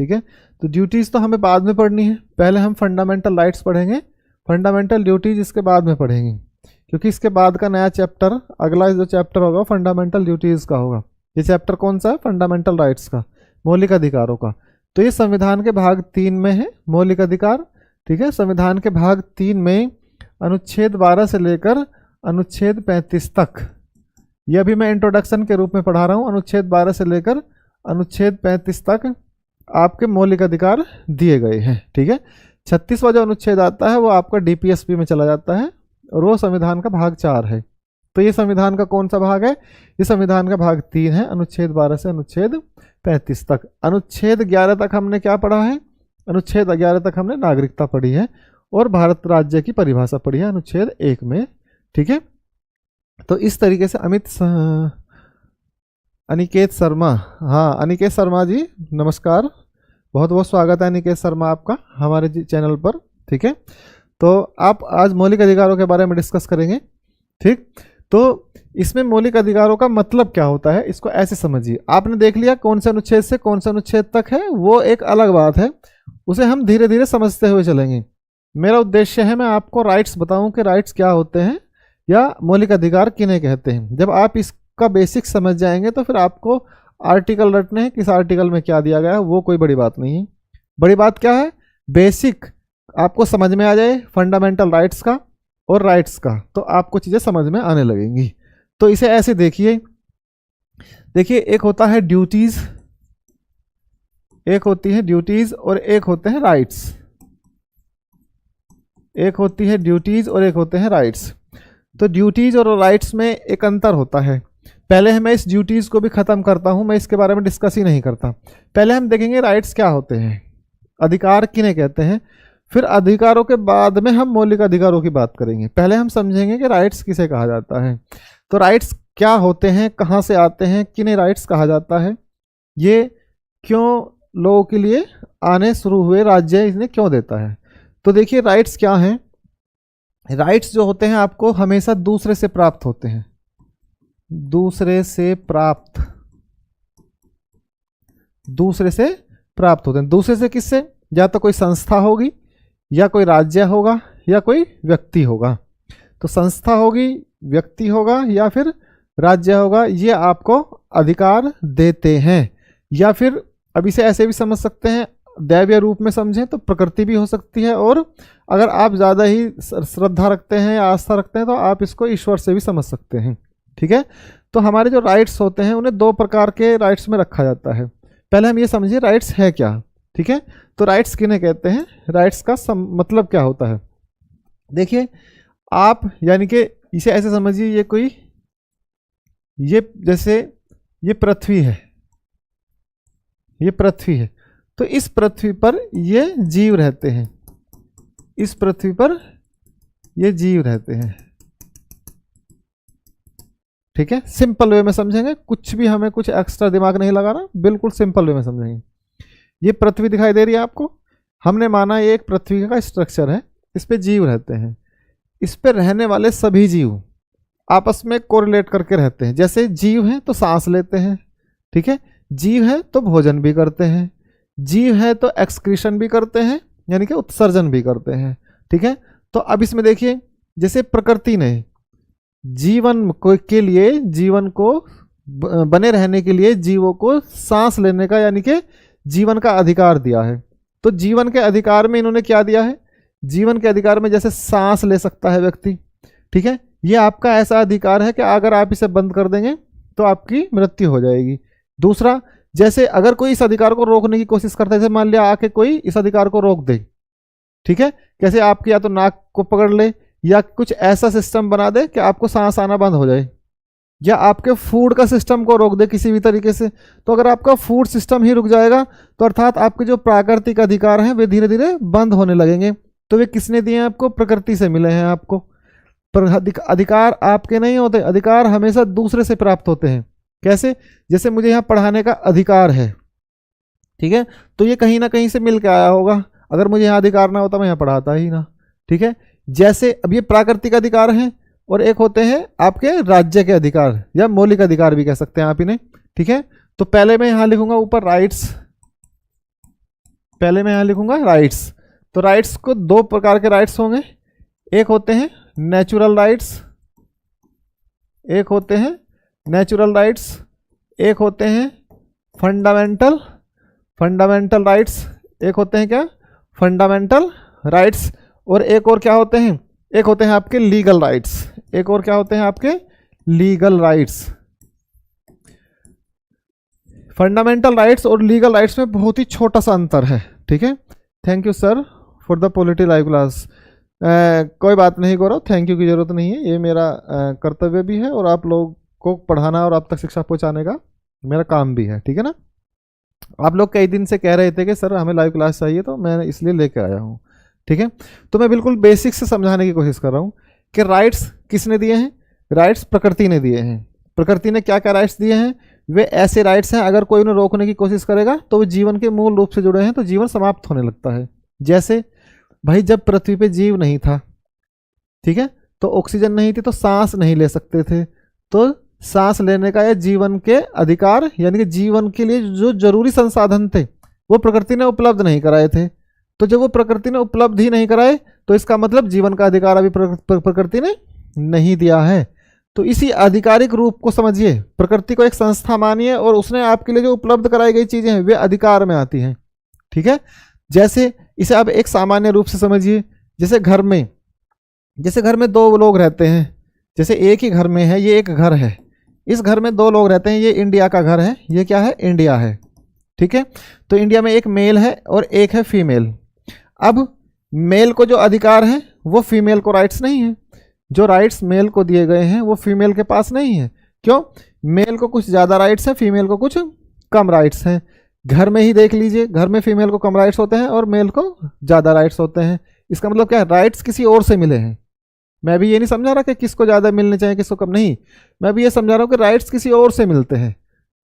ठीक है। तो ड्यूटीज़ तो हमें बाद में पढ़नी है, पहले हम फंडामेंटल राइट्स पढ़ेंगे, फंडामेंटल ड्यूटीज इसके बाद में पढ़ेंगे, क्योंकि इसके बाद का नया चैप्टर, अगला जो चैप्टर होगा फंडामेंटल ड्यूटीज़ का होगा। ये चैप्टर कौन सा है? फंडामेंटल राइट्स का, मौलिक अधिकारों का। तो ये संविधान के भाग 3 में है मौलिक अधिकार, ठीक है। संविधान के भाग 3 में अनुच्छेद 12 से लेकर अनुच्छेद 35 तक, ये अभी मैं इंट्रोडक्शन के रूप में पढ़ा रहा हूँ, अनुच्छेद 12 से लेकर अनुच्छेद 35 तक आपके मौलिक अधिकार दिए गए हैं, ठीक है। 36वां जो अनुच्छेद आता है वो आपका डीपीएसपी में चला जाता है और वो संविधान का भाग 4 है। तो ये संविधान का कौन सा भाग है? ये संविधान का भाग 3 है, अनुच्छेद 12 से अनुच्छेद 35 तक। अनुच्छेद 11 तक हमने क्या पढ़ा है? अनुच्छेद 11 तक हमने नागरिकता पढ़ी है और भारत राज्य की परिभाषा पढ़ी है अनुच्छेद 1 में, ठीक है। तो इस तरीके से अनिकेत शर्मा, हाँ अनिकेत शर्मा जी नमस्कार, बहुत बहुत स्वागत है अनिकेत शर्मा आपका हमारे चैनल पर, ठीक है। तो आप आज मौलिक अधिकारों के बारे में डिस्कस करेंगे, ठीक। तो इसमें मौलिक अधिकारों का मतलब क्या होता है इसको ऐसे समझिए। आपने देख लिया कौन से अनुच्छेद से कौन से अनुच्छेद तक है, वो एक अलग बात है, उसे हम धीरे धीरे समझते हुए चलेंगे। मेरा उद्देश्य है मैं आपको राइट्स बताऊं कि राइट्स क्या होते हैं या मौलिक अधिकार किन्हें कहते हैं। जब आप इसका बेसिक समझ जाएंगे तो फिर आपको आर्टिकल रटने हैं, किस आर्टिकल में क्या दिया गया है वो कोई बड़ी बात नहीं है। बड़ी बात क्या है? बेसिक आपको समझ में आ जाए फंडामेंटल राइट्स का और राइट्स का, तो आपको चीज़ें समझ में आने लगेंगी। तो इसे ऐसे देखिए, एक होता है ड्यूटीज, एक होती है ड्यूटीज और एक होते हैं राइट्स, एक होती है ड्यूटीज और एक होते हैं राइट्स। तो ड्यूटीज और राइट्स में एक अंतर होता है। पहले मैं इस ड्यूटीज को भी खत्म करता हूं, मैं इसके बारे में डिस्कस ही नहीं करता। पहले हम देखेंगे राइट्स क्या होते हैं, अधिकार किन्हें कहते हैं, फिर अधिकारों के बाद में हम मौलिक अधिकारों की बात करेंगे। पहले हम समझेंगे कि राइट्स किसे कहा जाता है। तो राइट्स क्या होते हैं, कहाँ से आते हैं, किन्हें राइट्स कहा जाता है, ये क्यों लोगों के लिए आने शुरू हुए, राज्य इन्हें क्यों देता है। तो देखिए राइट्स क्या हैं। राइट्स जो होते हैं आपको हमेशा दूसरे से प्राप्त होते हैं, दूसरे से प्राप्त, दूसरे से प्राप्त होते हैं। दूसरे से किससे? या तो कोई संस्था होगी या कोई राज्य होगा या कोई व्यक्ति होगा। तो संस्था होगी, व्यक्ति होगा या फिर राज्य होगा, ये आपको अधिकार देते हैं। या फिर अब इसे ऐसे भी समझ सकते हैं, दैवीय रूप में समझें तो प्रकृति भी हो सकती है, और अगर आप ज़्यादा ही श्रद्धा रखते हैं या आस्था रखते हैं तो आप इसको ईश्वर से भी समझ सकते हैं, ठीक है। तो हमारे जो राइट्स होते हैं उन्हें 2 प्रकार के राइट्स में रखा जाता है। पहले हम ये समझिए राइट्स है क्या, ठीक है। तो राइट्स किन्हें कहते हैं, राइट्स का मतलब क्या होता है। देखिए आप यानी कि इसे ऐसे समझिए, ये कोई, ये जैसे ये पृथ्वी है, ये पृथ्वी है, तो इस पृथ्वी पर ये जीव रहते हैं, इस पृथ्वी पर ये जीव रहते हैं, ठीक है। सिंपल वे में समझेंगे, कुछ भी हमें कुछ एक्स्ट्रा दिमाग नहीं लगाना, बिल्कुल सिंपल वे में समझेंगे। ये पृथ्वी दिखाई दे रही है आपको, हमने माना ये एक पृथ्वी का स्ट्रक्चर है, इस पे जीव रहते हैं। इस पे रहने वाले सभी जीव आपस में कोरिलेट करके रहते हैं। जैसे जीव हैं तो सांस लेते हैं, ठीक है, जीव है तो भोजन भी करते हैं, जीव है तो एक्सक्रीशन भी करते हैं यानी कि उत्सर्जन भी करते हैं, ठीक है। तो अब इसमें देखिए जैसे प्रकृति ने जीवन को के लिए, जीवन को बने रहने के लिए जीवों को सांस लेने का यानी कि जीवन का अधिकार दिया है। तो जीवन के अधिकार में इन्होंने क्या दिया है, जीवन के अधिकार में जैसे सांस ले सकता है व्यक्ति, ठीक है, ये आपका ऐसा अधिकार है कि अगर आप इसे बंद कर देंगे तो आपकी मृत्यु हो जाएगी। दूसरा, जैसे अगर कोई इस अधिकार को रोकने की कोशिश करता है, जैसे मान लिया आके कोई इस अधिकार को रोक दे, ठीक है, कैसे आपकी या तो नाक को पकड़ ले या कुछ ऐसा सिस्टम बना दे कि आपको सांस आना बंद हो जाए, या आपके फूड का सिस्टम को रोक दे किसी भी तरीके से, तो अगर आपका फूड सिस्टम ही रुक जाएगा तो अर्थात आपके जो प्राकृतिक अधिकार हैं वे धीरे धीरे बंद होने लगेंगे। तो वे किसने दिए हैं आपको? प्रकृति से मिले हैं आपको। पर अधिकार आपके नहीं होते, अधिकार हमेशा दूसरे से प्राप्त होते हैं। कैसे? जैसे मुझे यहाँ पढ़ाने का अधिकार है, ठीक है, तो ये कहीं ना कहीं से मिल के आया होगा, अगर मुझे यहाँ अधिकार ना होता मैं यहाँ पढ़ाता ही ना, ठीक है। जैसे अब ये प्राकृतिक अधिकार हैं और एक होते हैं आपके राज्य के अधिकार या मौलिक अधिकार भी कह सकते हैं आप इन्हें, ठीक है। तो पहले मैं यहाँ लिखूंगा ऊपर राइट्स, पहले मैं यहाँ लिखूंगा राइट्स। तो राइट्स को दो प्रकार के राइट्स होंगे, एक होते हैं नेचुरल राइट्स, एक होते हैं नेचुरल राइट्स, एक होते हैं फंडामेंटल राइट्स, एक होते हैं क्या फंडामेंटल राइट्स, और एक और क्या होते हैं, एक होते हैं आपके लीगल राइट्स, एक और क्या होते हैं आपके लीगल राइट्स। फंडामेंटल राइट्स और लीगल राइट्स में बहुत ही छोटा सा अंतर है, ठीक है। Thank you sir for the polity live class. कोई बात नहीं गौरव, थैंक यू की ज़रूरत नहीं है, ये मेरा कर्तव्य भी है और आप लोग को पढ़ाना और आप तक शिक्षा पहुंचाने का मेरा काम भी है, ठीक है ना। आप लोग कई दिन से कह रहे थे कि सर हमें लाइव क्लास चाहिए, तो मैं इसलिए लेके आया हूँ, ठीक है। तो मैं बिल्कुल बेसिक से समझाने की कोशिश कर रहा हूँ कि राइट्स किसने दिए हैं, राइट्स प्रकृति ने दिए हैं। प्रकृति ने क्या क्या राइट्स दिए हैं, वे ऐसे राइट्स हैं अगर कोई उन्हें रोकने की कोशिश करेगा तो वो जीवन के मूल रूप से जुड़े हैं, तो जीवन समाप्त होने लगता है। जैसे भाई जब पृथ्वी पे जीव नहीं था, ठीक है, तो ऑक्सीजन नहीं थी तो सांस नहीं ले सकते थे, तो सांस लेने का या जीवन के अधिकार यानी कि जीवन के लिए जो जरूरी संसाधन थे वो प्रकृति ने उपलब्ध नहीं कराए थे। तो जब वो प्रकृति ने उपलब्ध ही नहीं कराए तो इसका मतलब जीवन का अधिकार अभी प्रकृति ने नहीं दिया है। तो इसी आधिकारिक रूप को समझिए, प्रकृति को एक संस्था मानिए और उसने आपके लिए जो उपलब्ध कराई गई चीजें हैं वे अधिकार में आती हैं, ठीक है। जैसे इसे आप एक सामान्य रूप से समझिए, जैसे घर में दो लोग रहते हैं, जैसे एक ही घर में है, ये एक घर है, इस घर में दो लोग रहते हैं, ये इंडिया का घर है, ये क्या है इंडिया है, ठीक है। तो इंडिया में एक मेल है और एक है फीमेल। अब मेल को जो अधिकार है वो फीमेल को राइट्स नहीं है, जो राइट्स मेल को दिए गए हैं वो फीमेल के पास नहीं है। क्यों? मेल को कुछ ज़्यादा राइट्स हैं, फीमेल को कुछ कम राइट्स हैं। घर में ही देख लीजिए, घर में फीमेल को कम राइट्स होते हैं और मेल को ज़्यादा राइट्स होते हैं। इसका मतलब क्या है, राइट्स किसी और से मिले हैं। मैं भी ये नहीं समझा रहा कि किसको ज़्यादा मिलने चाहिए किसको कम, नहीं, मैं भी ये समझा रहा हूँ कि राइट्स किसी और से मिलते हैं।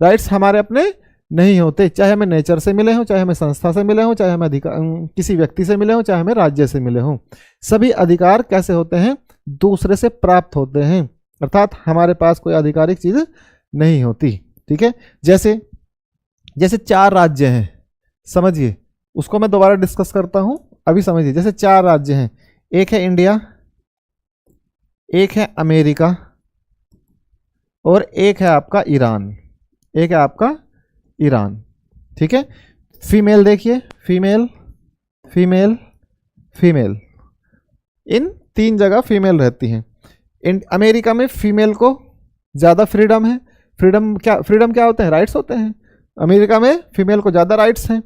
राइट्स हमारे अपने नहीं होते, चाहे हमें नेचर से मिले हों, चाहे हमें संस्था से मिले हों, चाहे हमें अधिकार किसी व्यक्ति से मिले हों, चाहे हमें राज्य से मिले हों। सभी अधिकार कैसे होते हैं, दूसरे से प्राप्त होते हैं, अर्थात हमारे पास कोई आधिकारिक चीज़ नहीं होती, ठीक है। जैसे 4 राज्य हैं, समझिए, उसको मैं दोबारा डिस्कस करता हूं, अभी समझिए। जैसे 4 राज्य हैं, एक है इंडिया, एक है अमेरिका और एक है आपका ईरान, एक है आपका ईरान, ठीक है। फीमेल देखिए, फीमेल फीमेल फीमेल, इन 3 जगह फीमेल रहती हैं। अमेरिका में फीमेल को ज़्यादा फ्रीडम है। फ्रीडम क्या होते हैं, राइट्स होते हैं। अमेरिका में फीमेल को ज़्यादा राइट्स हैं,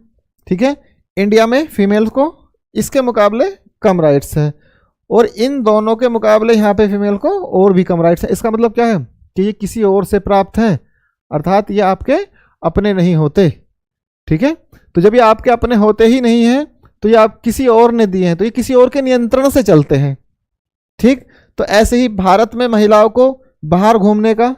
ठीक है। इंडिया में फीमेल को इसके मुकाबले कम राइट्स हैं, और इन दोनों के मुकाबले यहाँ पे फीमेल को और भी कम राइट्स हैं। इसका मतलब क्या है कि ये किसी और से प्राप्त हैं, अर्थात ये आपके अपने नहीं होते, ठीक है। तो जब ये आपके अपने होते ही नहीं हैं तो ये आप किसी और ने दिए हैं, तो ये किसी और के नियंत्रण से चलते हैं, ठीक। तो ऐसे ही भारत में महिलाओं को बाहर घूमने का,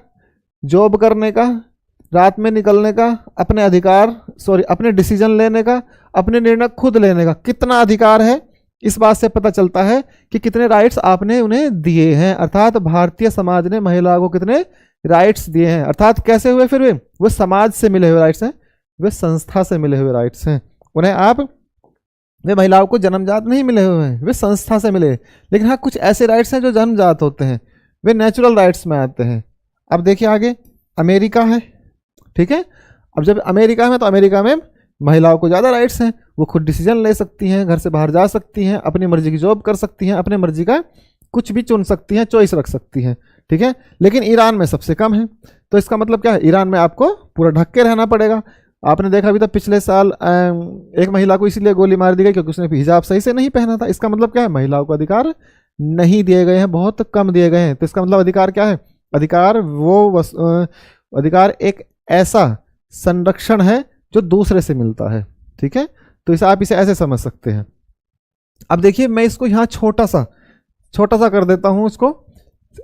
जॉब करने का, रात में निकलने का, अपने डिसीजन लेने का, अपने निर्णय खुद लेने का कितना अधिकार है, इस बात से पता चलता है कि कितने राइट्स आपने उन्हें दिए हैं। अर्थात भारतीय समाज ने महिलाओं को कितने राइट्स दिए हैं। अर्थात कैसे हुए फिर वे समाज से मिले हुए राइट्स हैं, वे संस्था से मिले हुए राइट्स हैं। उन्हें वे महिलाओं को जन्मजात नहीं मिले हुए हैं, वे संस्था से मिले। लेकिन हाँ, कुछ ऐसे राइट्स हैं जो जन्मजात होते हैं, वे नेचुरल राइट्स में आते हैं। अब देखिए आगे अमेरिका है, ठीक है। अब जब अमेरिका में, तो अमेरिका में महिलाओं को ज़्यादा राइट्स हैं, वो खुद डिसीजन ले सकती हैं, घर से बाहर जा सकती हैं, अपनी मर्जी की जॉब कर सकती हैं, अपनी मर्जी का कुछ भी चुन सकती हैं, चॉइस रख सकती हैं, ठीक है। लेकिन ईरान में सबसे कम है। तो इसका मतलब क्या है, ईरान में आपको पूरा ढक के रहना पड़ेगा। आपने देखा अभी तक पिछले साल एक महिला को इसीलिए गोली मार दी गई क्योंकि उसने हिजाब सही से नहीं पहना था। इसका मतलब क्या है, महिलाओं को अधिकार नहीं दिए गए हैं, बहुत कम दिए गए हैं। तो इसका मतलब अधिकार क्या है, अधिकार एक ऐसा संरक्षण है जो दूसरे से मिलता है, ठीक है। तो इसे आप इसे ऐसे समझ सकते हैं। अब देखिए मैं इसको यहाँ छोटा सा कर देता हूँ, इसको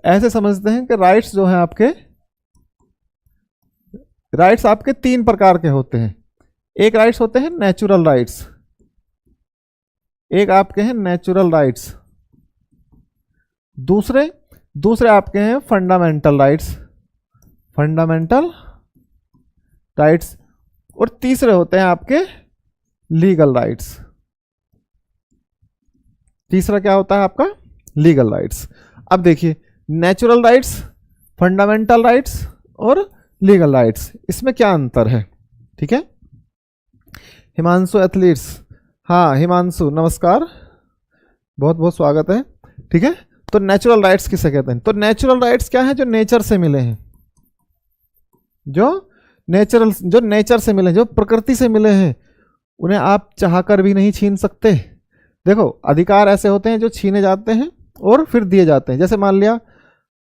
ऐसे समझते हैं कि राइट्स जो है आपके 3 प्रकार के होते हैं। एक राइट्स होते हैं नेचुरल राइट्स, एक आपके हैं नेचुरल राइट्स, दूसरे आपके हैं फंडामेंटल राइट्स, और तीसरे होते हैं आपके लीगल राइट्स। तीसरा क्या होता है आपका? Legal rights. अब देखिए, नेचुरल राइट्स, फंडामेंटल राइट्स और लीगल राइट्स, इसमें क्या अंतर है? ठीक है, हिमांशु एथलीट्स, हाँ हिमांशु नमस्कार, बहुत बहुत स्वागत है। ठीक है, तो नेचुरल राइट्स किसे कहते हैं? तो नेचुरल राइट्स क्या है? जो नेचर से मिले हैं, जो नेचर से मिले, जो प्रकृति से मिले हैं, उन्हें आप चाहकर भी नहीं छीन सकते। देखो, अधिकार ऐसे होते हैं जो छीने जाते हैं और फिर दिए जाते हैं। जैसे मान लिया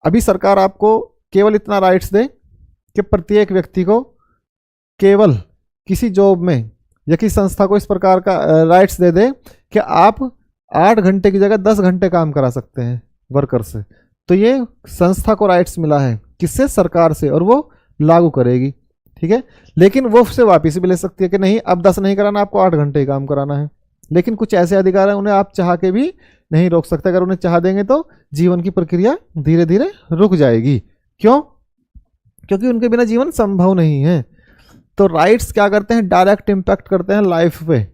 अभी सरकार आपको केवल इतना राइट्स दे कि प्रत्येक व्यक्ति को केवल किसी जॉब में या किसी संस्था को इस प्रकार का राइट्स दे दे कि आप 8 घंटे की जगह 10 घंटे काम करा सकते हैं वर्कर से। तो ये संस्था को राइट्स मिला है, किससे? सरकार से, और वो लागू करेगी। ठीक है, लेकिन वो उससे वापस भी ले सकती है कि नहीं, अब 10 नहीं कराना, आपको 8 घंटे ही काम कराना है। लेकिन कुछ ऐसे अधिकार हैं, उन्हें आप चाह के भी नहीं रोक सकते। अगर उन्हें चाह देंगे तो जीवन की प्रक्रिया धीरे धीरे रुक जाएगी। क्यों? क्योंकि उनके बिना जीवन संभव नहीं है। तो राइट्स क्या करते हैं? डायरेक्ट इम्पैक्ट करते हैं लाइफ पे,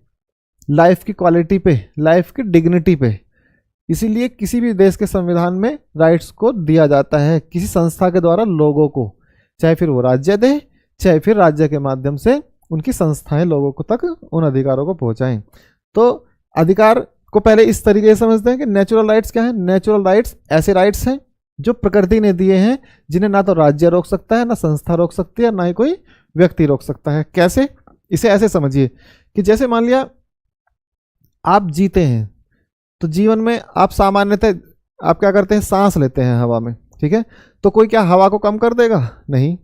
लाइफ की क्वालिटी पे, लाइफ की डिग्निटी पे। इसीलिए किसी भी देश के संविधान में राइट्स को दिया जाता है किसी संस्था के द्वारा लोगों को, चाहे फिर वो राज्य दे, चाहे फिर राज्य के माध्यम से उनकी संस्थाएं लोगों को तक उन अधिकारों को पहुंचाएं। तो अधिकार को पहले इस तरीके से समझते हैं कि नेचुरल राइट्स क्या है? नेचुरल राइट्स ऐसे राइट्स हैं जो प्रकृति ने दिए हैं, जिन्हें ना तो राज्य रोक सकता है, ना संस्था रोक सकती है, ना ही कोई व्यक्ति रोक सकता है। कैसे? इसे ऐसे समझिए कि जैसे मान लिया आप जीते हैं, तो जीवन में आप सामान्यतः आप क्या करते हैं? सांस लेते हैं हवा में। ठीक है, तो कोई क्या हवा को कम कर देगा? नहीं।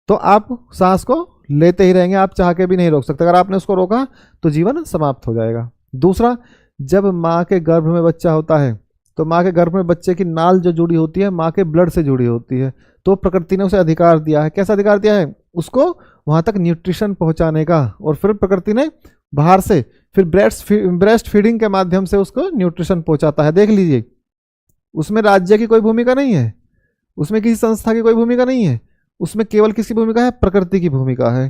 तो आप सांस को लेते ही रहेंगे, आप चाह के भी नहीं रोक सकते। अगर आपने उसको रोका तो जीवन समाप्त हो जाएगा। दूसरा, जब माँ के गर्भ में बच्चा होता है, तो माँ के गर्भ में बच्चे की नाल जो जुड़ी होती है माँ के ब्लड से जुड़ी होती है। तो प्रकृति ने उसे अधिकार दिया है। कैसा अधिकार दिया है? उसको वहाँ तक न्यूट्रिशन पहुँचाने का। और फिर प्रकृति ने बाहर से फिर ब्रेस्ट फीडिंग के माध्यम से उसको न्यूट्रिशन पहुँचाता है। देख लीजिए, उसमें राज्य की कोई भूमिका नहीं है, उसमें किसी संस्था की कोई भूमिका नहीं है, उसमें केवल किसकी भूमिका है? प्रकृति की भूमिका है।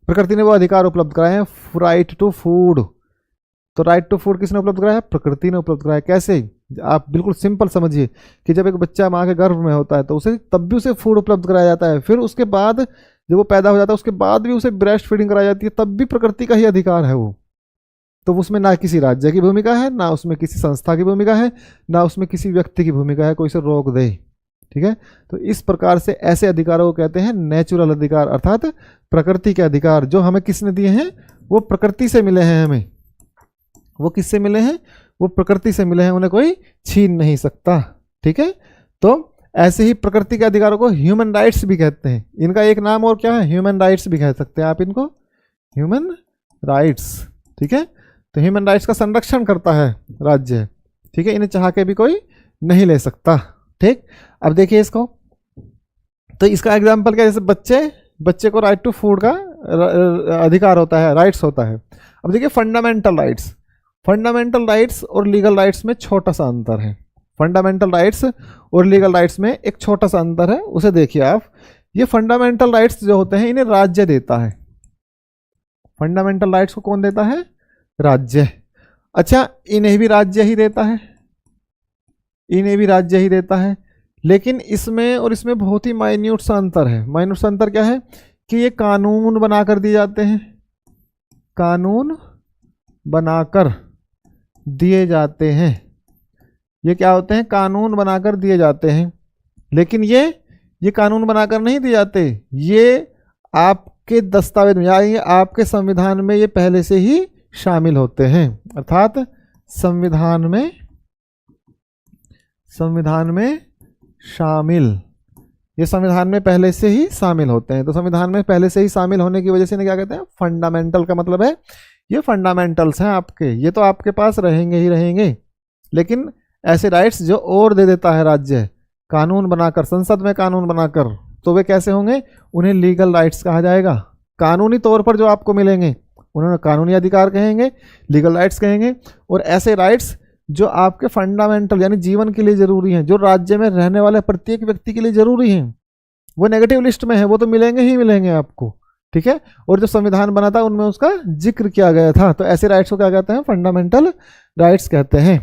प्रकृति ने वो अधिकार उपलब्ध कराए हैं, राइट टू फूड। तो राइट टू फूड किसने उपलब्ध कराया? प्रकृति ने उपलब्ध कराया। कैसे? आप बिल्कुल सिंपल समझिए कि जब एक बच्चा माँ के गर्भ में होता है तो उसे तब भी उसे फूड उपलब्ध कराया जाता है। फिर उसके बाद जब वो पैदा हो जाता है उसके बाद भी उसे ब्रेस्ट फीडिंग कराई जाती है, तब भी प्रकृति का ही अधिकार है वो। तो उसमें ना किसी राज्य की भूमिका है, ना उसमें किसी संस्था की भूमिका है, ना उसमें किसी व्यक्ति की भूमिका है कोई इसे रोक दे। ठीक है, तो इस प्रकार से ऐसे अधिकारों को कहते हैं नेचुरल अधिकार, अर्थात प्रकृति के अधिकार, जो हमें किसने दिए हैं? वो प्रकृति से मिले हैं हमें। वो किससे मिले हैं? वो प्रकृति से मिले हैं, उन्हें कोई छीन नहीं सकता। ठीक है, तो ऐसे ही प्रकृति के अधिकारों को ह्यूमन राइट्स भी कहते हैं। इनका एक नाम और क्या है? ह्यूमन राइट्स भी कह सकते हैं आप इनको, ह्यूमन राइट्स। ठीक है, तो ह्यूमन राइट्स का संरक्षण करता है राज्य। ठीक है, इन्हें चाह के भी कोई नहीं ले सकता। ठीक, अब देखिए इसको, तो इसका एग्जाम्पल क्या? जैसे बच्चे को राइट टू फूड का अधिकार होता है, राइट्स होता है। अब देखिए फंडामेंटल राइट्स, फंडामेंटल राइट्स और लीगल राइट्स में छोटा सा अंतर है। फंडामेंटल राइट्स और लीगल राइट्स में एक छोटा सा अंतर है, उसे देखिए आप। ये फंडामेंटल राइट्स जो होते हैं इन्हें राज्य देता है। फंडामेंटल राइट्स को कौन देता है? राज्य। अच्छा, इन्हें भी राज्य ही देता है, इन्हें भी राज्य ही देता है, लेकिन इसमें और इसमें बहुत ही माइन्यूट सा अंतर है। माइन्यूट सा अंतर क्या है? कि ये कानून बनाकर दिए जाते हैं, कानून बनाकर दिए जाते हैं। ये क्या होते हैं? कानून बनाकर दिए जाते हैं। लेकिन ये कानून बनाकर नहीं दिए जाते, ये आपके दस्तावेज में या ये आपके संविधान में ये पहले से ही शामिल होते हैं। अर्थात संविधान में शामिल, ये संविधान में पहले से ही शामिल होते हैं। तो संविधान में पहले से ही शामिल होने की वजह से इन्हें क्या कहते हैं? फंडामेंटल। का मतलब है ये फंडामेंटल्स हैं आपके, ये तो आपके पास रहेंगे ही रहेंगे। लेकिन ऐसे राइट्स जो और दे देता है राज्य कानून बनाकर, संसद में कानून बनाकर, तो वे कैसे होंगे? उन्हें लीगल राइट्स कहा जाएगा। कानूनी तौर पर जो आपको मिलेंगे उन्होंने कानूनी अधिकार कहेंगे, लीगल राइट्स कहेंगे। और ऐसे राइट्स जो आपके फंडामेंटल यानी जीवन के लिए जरूरी हैं, जो राज्य में रहने वाले प्रत्येक व्यक्ति के लिए जरूरी हैं, वो नेगेटिव लिस्ट में है, वो तो मिलेंगे ही मिलेंगे आपको। ठीक है। और जो संविधान बना था उनमें उसका जिक्र किया गया था। तो ऐसे राइट्स को क्या कहते हैं? फंडामेंटल राइट्स कहते हैं।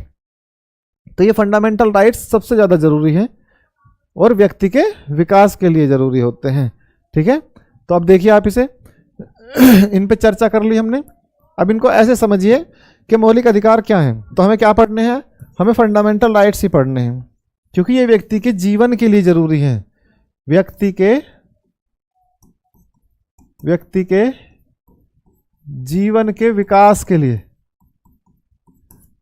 तो ये फंडामेंटल राइट्स सबसे ज़्यादा जरूरी है और व्यक्ति के विकास के लिए जरूरी होते हैं। ठीक है, तो अब देखिए आप इसे इन पे चर्चा कर ली हमने। अब इनको ऐसे समझिए कि मौलिक अधिकार क्या हैं। तो हमें क्या पढ़ने हैं? हमें फंडामेंटल राइट्स ही पढ़ने हैं, क्योंकि ये व्यक्ति के जीवन के लिए जरूरी है। व्यक्ति के जीवन के विकास के लिए,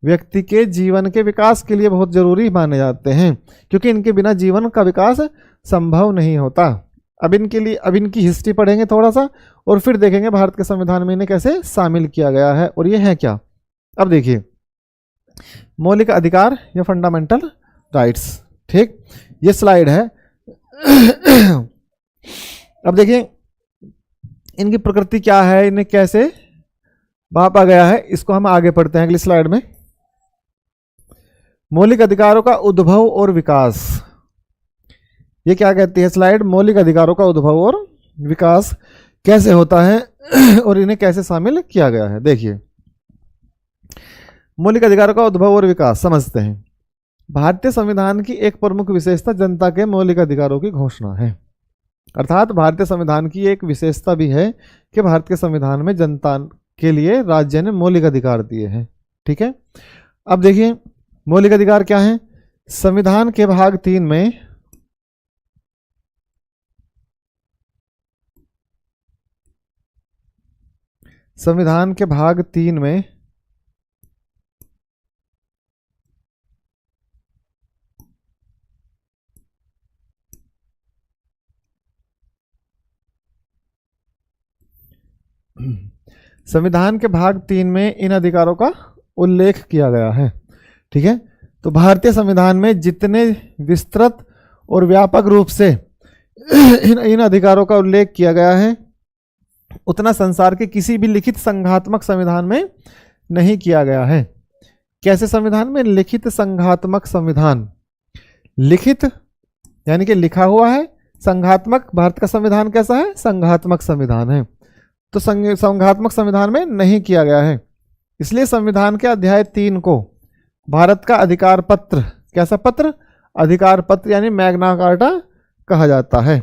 व्यक्ति के जीवन के विकास के लिए बहुत जरूरी माने जाते हैं, क्योंकि इनके बिना जीवन का विकास संभव नहीं होता। अब इनकी हिस्ट्री पढ़ेंगे थोड़ा सा और फिर देखेंगे भारत के संविधान में इन्हें कैसे शामिल किया गया है और ये है क्या। अब देखिए मौलिक अधिकार या फंडामेंटल राइट्स। ठीक, ये स्लाइड है। अब देखिए इनकी प्रकृति क्या है, इन्हें कैसे मापा गया है, इसको हम आगे पढ़ते हैं अगली स्लाइड में। मौलिक अधिकारों का उद्भव और विकास, ये क्या कहती है स्लाइड? मौलिक अधिकारों का उद्भव और विकास कैसे होता है और इन्हें कैसे शामिल किया गया है। देखिए मौलिक अधिकारों का उद्भव और विकास समझते हैं। भारतीय संविधान की एक प्रमुख विशेषता जनता के मौलिक अधिकारों की घोषणा है। अर्थात भारतीय संविधान की एक विशेषता भी है कि भारत के संविधान में जनता के लिए राज्य ने मौलिक अधिकार दिए हैं। ठीक है, अब देखिए मौलिक अधिकार क्या है। संविधान के भाग 3 में इन अधिकारों का उल्लेख किया गया है। ठीक है, तो भारतीय संविधान में जितने विस्तृत और व्यापक रूप से इन अधिकारों का उल्लेख किया गया है उतना संसार के किसी भी लिखित संघात्मक संविधान में नहीं किया गया है। कैसे संविधान में? लिखित संघात्मक संविधान। लिखित यानी कि लिखा हुआ है, संघात्मक भारत का संविधान कैसा है? संघात्मक संविधान है। तो संघात्मक संविधान में नहीं किया गया है। इसलिए संविधान के अध्याय 3 को भारत का अधिकार पत्र, कैसा पत्र? अधिकार पत्र यानी मैग्ना कार्टा कहा जाता है।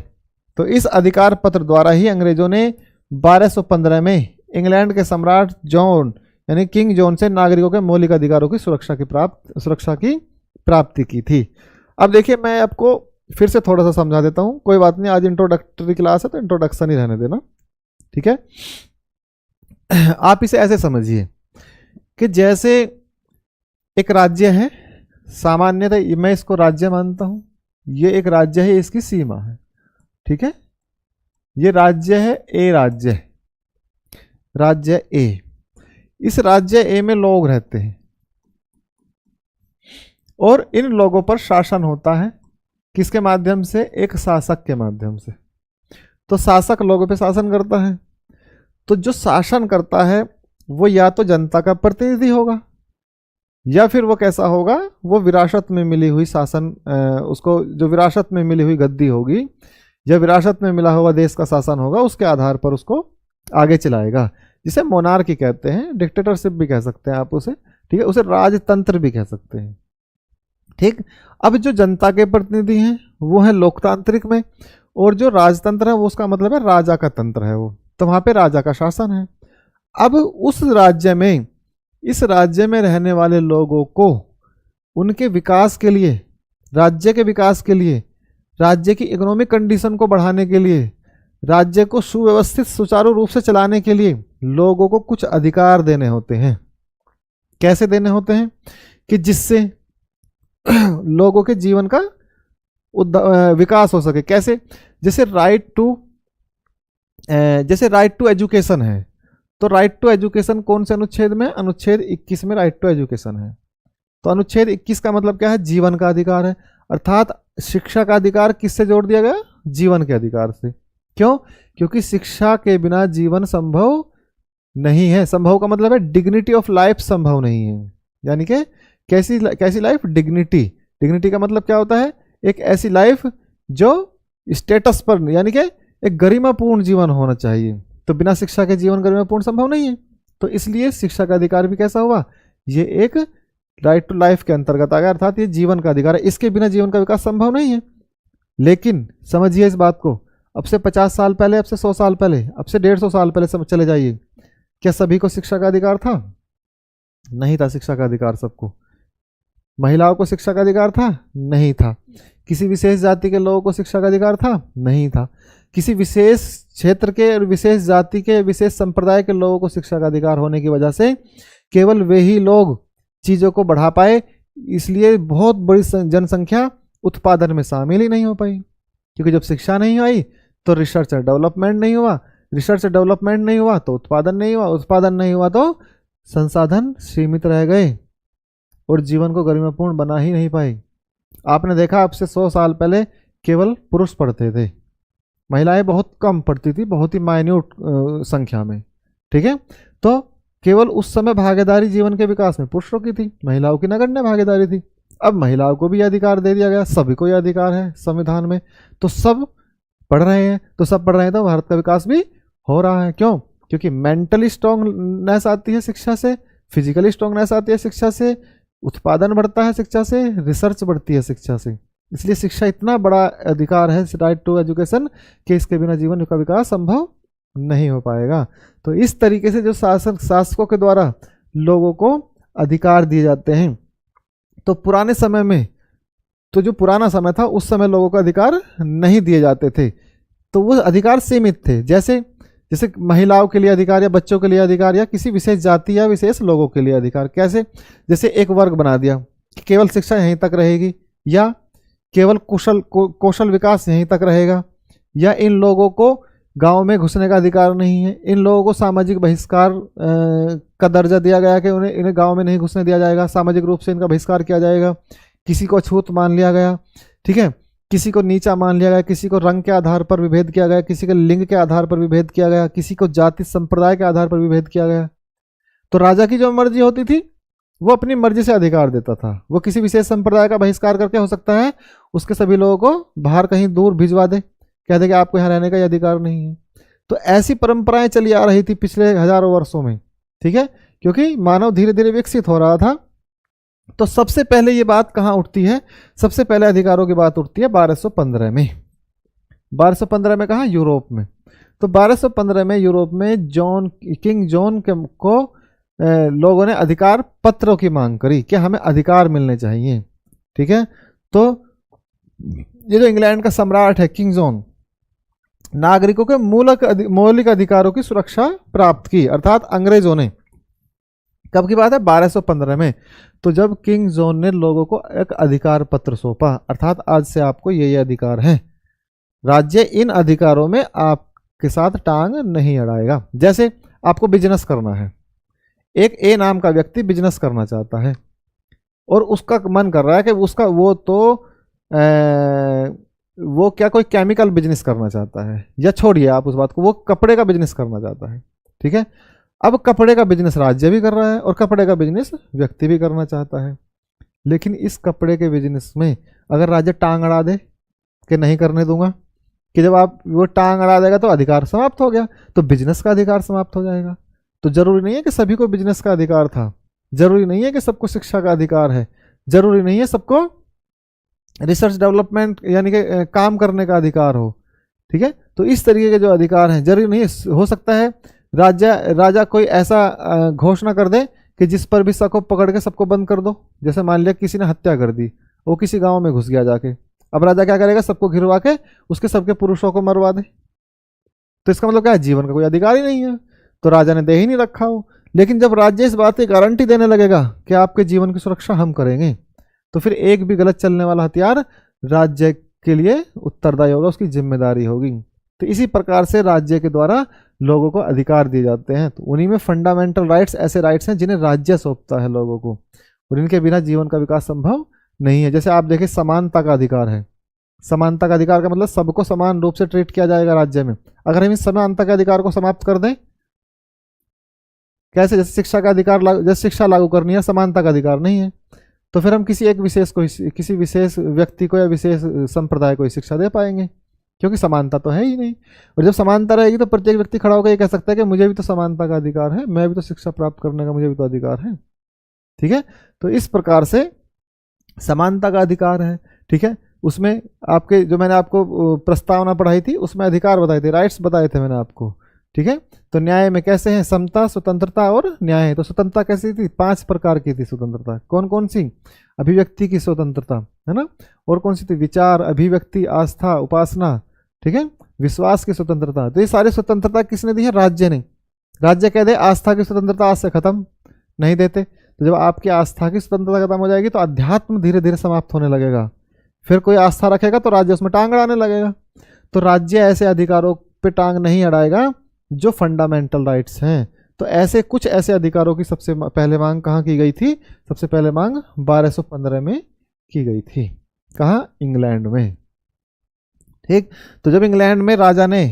तो इस अधिकार पत्र द्वारा ही अंग्रेजों ने 1215 में इंग्लैंड के सम्राट जॉन यानी किंग जॉन से नागरिकों के मौलिक अधिकारों की सुरक्षा की प्राप्ति की थी। अब देखिए मैं आपको फिर से थोड़ा सा समझा देता हूँ, कोई बात नहीं, आज इंट्रोडक्टरी क्लास है तो इंट्रोडक्शन ही रहने देना। ठीक है, आप इसे ऐसे समझिए कि जैसे एक राज्य है, सामान्यतः मैं इसको राज्य मानता हूं, ये एक राज्य है, इसकी सीमा है। ठीक है, ये राज्य है, राज्य ए। इस राज्य ए में लोग रहते हैं और इन लोगों पर शासन होता है। किसके माध्यम से? एक शासक के माध्यम से। तो शासक लोगों पे शासन करता है। तो जो शासन करता है वो या तो जनता का प्रतिनिधि होगा या फिर वो कैसा होगा? वो विरासत में मिली हुई शासन, उसको जो विरासत में मिली हुई गद्दी होगी या विरासत में मिला हुआ देश का शासन होगा, उसके आधार पर उसको आगे चलाएगा, जिसे मोनार्की कहते हैं, डिक्टेटरशिप भी कह सकते हैं आप उसे। ठीक है, उसे राजतंत्र भी कह सकते हैं। ठीक, अब जो जनता के प्रतिनिधि हैं वो है लोकतांत्रिक में, और जो राजतंत्र है वो उसका मतलब है राजा का तंत्र है वो, तो वहां पे राजा का शासन है। अब उस राज्य में, इस राज्य में रहने वाले लोगों को उनके विकास के लिए, राज्य के विकास के लिए, राज्य की इकोनॉमिक कंडीशन को बढ़ाने के लिए, राज्य को सुव्यवस्थित सुचारू रूप से चलाने के लिए लोगों को कुछ अधिकार देने होते हैं। कैसे देने होते हैं? कि जिससे लोगों के जीवन का विकास हो सके। कैसे? जैसे राइट टू एजुकेशन है, तो राइट टू एजुकेशन कौन से अनुच्छेद में? अनुच्छेद 21 में राइट टू एजुकेशन है। तो अनुच्छेद 21 का मतलब क्या है? जीवन का अधिकार है। अर्थात शिक्षा का अधिकार किससे जोड़ दिया गया? जीवन के अधिकार से। क्यों? क्योंकि शिक्षा के बिना जीवन संभव नहीं है। संभव का मतलब है डिग्निटी ऑफ लाइफ संभव नहीं है। यानी कि कैसी लाइफ? डिग्निटी। डिग्निटी का मतलब क्या होता है? एक ऐसी लाइफ जो स्टेटस पर, यानी कि एक गरिमापूर्ण जीवन होना चाहिए। तो बिना शिक्षा के जीवन गरिमापूर्ण संभव नहीं है। तो इसलिए शिक्षा का अधिकार भी कैसा हुआ, ये एक राइट टू लाइफ के अंतर्गत आ गया, अर्थात ये जीवन का अधिकार है, इसके बिना जीवन का विकास संभव नहीं है। लेकिन समझिए इस बात को, अब से 50 साल पहले, अब से 100 साल पहले, अब से 150 साल पहले सब चले जाइए, क्या सभी को शिक्षा का अधिकार था? नहीं था शिक्षा का अधिकार सबको। महिलाओं को शिक्षा का अधिकार था? नहीं था। किसी विशेष जाति के लोगों को शिक्षा का अधिकार था? नहीं था। किसी विशेष क्षेत्र के और विशेष जाति के विशेष संप्रदाय के लोगों को शिक्षा का अधिकार होने की वजह से केवल वे ही लोग चीज़ों को बढ़ा पाए, इसलिए बहुत बड़ी जनसंख्या उत्पादन में शामिल ही नहीं हो पाई। क्योंकि जब शिक्षा नहीं आई तो रिसर्च और डेवलपमेंट नहीं हुआ, रिसर्च डेवलपमेंट नहीं हुआ तो उत्पादन नहीं हुआ, उत्पादन नहीं हुआ तो संसाधन सीमित रह गए और जीवन को गरिमापूर्ण बना ही नहीं पाए। आपने देखा अब से 100 साल पहले केवल पुरुष पढ़ते थे, महिलाएं बहुत कम पढ़ती थी, बहुत ही माइन्यूट संख्या में, ठीक है। तो केवल उस समय भागीदारी जीवन के विकास में पुरुषों की थी, महिलाओं की नगण्य भागीदारी थी। अब महिलाओं को भी यह अधिकार दे दिया गया, सभी को यह अधिकार है संविधान में, तो सब पढ़ रहे हैं, तो सब पढ़ रहे हैं तो भारत का विकास भी हो रहा है। क्यों? क्योंकि मेंटली स्ट्रांगनेस आती है शिक्षा से, फिजिकली स्ट्रांगनेस आती है शिक्षा से, उत्पादन बढ़ता है शिक्षा से, रिसर्च बढ़ती है शिक्षा से। इसलिए शिक्षा इतना बड़ा अधिकार है, राइट टू एजुकेशन, कि इसके बिना जीवन का विकास संभव नहीं हो पाएगा। तो इस तरीके से जो शासकों के द्वारा लोगों को अधिकार दिए जाते हैं, तो पुराने समय में, तो जो पुराना समय था उस समय लोगों को अधिकार नहीं दिए जाते थे, तो वो अधिकार सीमित थे। जैसे महिलाओं के लिए अधिकार या बच्चों के लिए अधिकार या किसी विशेष जाति या विशेष लोगों के लिए अधिकार। कैसे? जैसे एक वर्ग बना दिया कि केवल शिक्षा यहीं तक रहेगी, या केवल कौशल विकास यहीं तक रहेगा, या इन लोगों को गांव में घुसने का अधिकार नहीं है, इन लोगों को सामाजिक बहिष्कार का दर्जा दिया गया कि इन्हें गांव में नहीं घुसने दिया जाएगा, सामाजिक रूप से इनका बहिष्कार किया जाएगा। किसी को अछूत मान लिया गया, ठीक है, किसी को नीचा मान लिया गया, किसी को रंग के आधार पर विभेद किया गया, किसी के लिंग के आधार पर विभेद किया गया, किसी को जाति संप्रदाय के आधार पर विभेद किया गया। तो राजा की जो मर्जी होती थी वो अपनी मर्जी से अधिकार देता था। वो किसी विशेष संप्रदाय का बहिष्कार करके, हो सकता है उसके सभी लोगों को बाहर कहीं दूर भिजवा दे, कह दे कि आपको यहाँ रहने का अधिकार नहीं है। तो ऐसी परंपराएं चली आ रही थी पिछले हजारों वर्षों में, ठीक है, क्योंकि मानव धीरे धीरे विकसित हो रहा था। तो सबसे पहले ये बात कहाँ उठती है? सबसे पहले अधिकारों की बात उठती है 1215 में। 1215 में कहाँ? यूरोप में। तो 1215 में यूरोप में किंग जॉन को लोगों ने अधिकार पत्रों की मांग करी कि हमें अधिकार मिलने चाहिए, ठीक है। तो ये जो इंग्लैंड का सम्राट है किंग जॉन, नागरिकों के मौलिक अधिकारों की सुरक्षा प्राप्त की, अर्थात अंग्रेजों ने। कब की बात है? 1215 में। तो जब किंग जॉन ने लोगों को एक अधिकार पत्र सौंपा, अर्थात आज से आपको ये अधिकार हैं, राज्य इन अधिकारों में आपके साथ टांग नहीं अड़ाएगा। जैसे आपको बिजनेस करना है, एक ए नाम का व्यक्ति बिजनेस करना चाहता है और उसका मन कर रहा है कि उसका वो क्या कोई केमिकल बिजनेस करना चाहता है, या छोड़िए आप उस बात को, वो कपड़े का बिजनेस करना चाहता है, ठीक है। अब कपड़े का बिजनेस राज्य भी कर रहा है और कपड़े का बिजनेस व्यक्ति भी करना चाहता है, लेकिन इस कपड़े के बिजनेस में अगर राज्य टांग अड़ा दे कि नहीं करने दूंगा, कि जब आप वो टांग अड़ा देगा तो अधिकार समाप्त हो गया, तो बिजनेस का अधिकार समाप्त हो जाएगा। तो जरूरी नहीं है कि सभी को बिजनेस का अधिकार था, जरूरी नहीं है कि सबको शिक्षा का अधिकार है, जरूरी नहीं है सबको रिसर्च डेवलपमेंट यानी कि काम करने का अधिकार हो, ठीक है। तो इस तरीके के जो अधिकार हैं, जरूरी नहीं है, हो सकता है राजा कोई ऐसा घोषणा कर दे कि जिस पर भी सबको पकड़ के सबको बंद कर दो। जैसे मान लिया किसी ने हत्या कर दी, वो किसी गांव में घुस गया जाके, अब राजा क्या करेगा? सबको घिरवा के उसके सबके पुरुषों को मरवा दे। तो इसका मतलब क्या है? जीवन का कोई अधिकार ही नहीं है, तो राजा ने दे ही नहीं रखा हो। लेकिन जब राज्य इस बात की गारंटी देने लगेगा कि आपके जीवन की सुरक्षा हम करेंगे, तो फिर एक भी गलत चलने वाला हथियार राज्य के लिए उत्तरदायी होगा, उसकी जिम्मेदारी होगी। तो इसी प्रकार से राज्य के द्वारा लोगों को अधिकार दिए जाते हैं। तो उन्हीं में फंडामेंटल राइट्स ऐसे राइट्स हैं जिन्हें राज्य सौंपता है लोगों को, और इनके बिना जीवन का विकास संभव नहीं है। जैसे आप देखें, समानता का अधिकार है। समानता का अधिकार का मतलब सबको समान रूप से ट्रीट किया जाएगा राज्य में। अगर हम इस समानता के अधिकार को समाप्त कर दें, कैसे? जैसे शिक्षा का अधिकार, जैसे शिक्षा लागू करनी है, समानता का अधिकार नहीं है, तो फिर हम किसी एक विशेष को, किसी विशेष व्यक्ति को या विशेष संप्रदाय को शिक्षा दे पाएंगे, क्योंकि समानता तो है ही नहीं। और जब समानता रहेगी तो प्रत्येक व्यक्ति खड़ा होकर ये कह सकता है कि मुझे भी तो समानता का अधिकार है, मैं भी तो शिक्षा प्राप्त करने का मुझे भी तो अधिकार है। ठीक है, तो इस प्रकार से समानता का अधिकार है। ठीक है, उसमें आपके जो मैंने आपको प्रस्तावना पढ़ाई थी उसमें अधिकार बताए थे, राइट्स बताए थे मैंने आपको। ठीक है, तो न्याय में कैसे हैं, समता, स्वतंत्रता और न्याय। तो स्वतंत्रता कैसी थी, 5 प्रकार की थी स्वतंत्रता। कौन कौन सी, अभिव्यक्ति की स्वतंत्रता है ना, और कौन सी थी, विचार, अभिव्यक्ति, आस्था, उपासना, ठीक है, विश्वास की स्वतंत्रता। तो ये सारी स्वतंत्रता किसने दी है, राज्य ने। राज्य कह दे आस्था की स्वतंत्रता आज से खत्म, नहीं देते। तो जब आपकी आस्था की स्वतंत्रता खत्म हो जाएगी तो अध्यात्म धीरे धीरे समाप्त होने लगेगा। फिर कोई आस्था रखेगा तो राज्य उसमें टांग अड़ाने लगेगा। तो राज्य ऐसे अधिकारों पे टांग नहीं अड़ाएगा जो फंडामेंटल राइट्स हैं। तो ऐसे कुछ ऐसे अधिकारों की सबसे पहले मांग कहाँ की गई थी, सबसे पहले मांग 1215 में की गई थी। कहाँ, इंग्लैंड में। ठीक, तो जब इंग्लैंड में राजा ने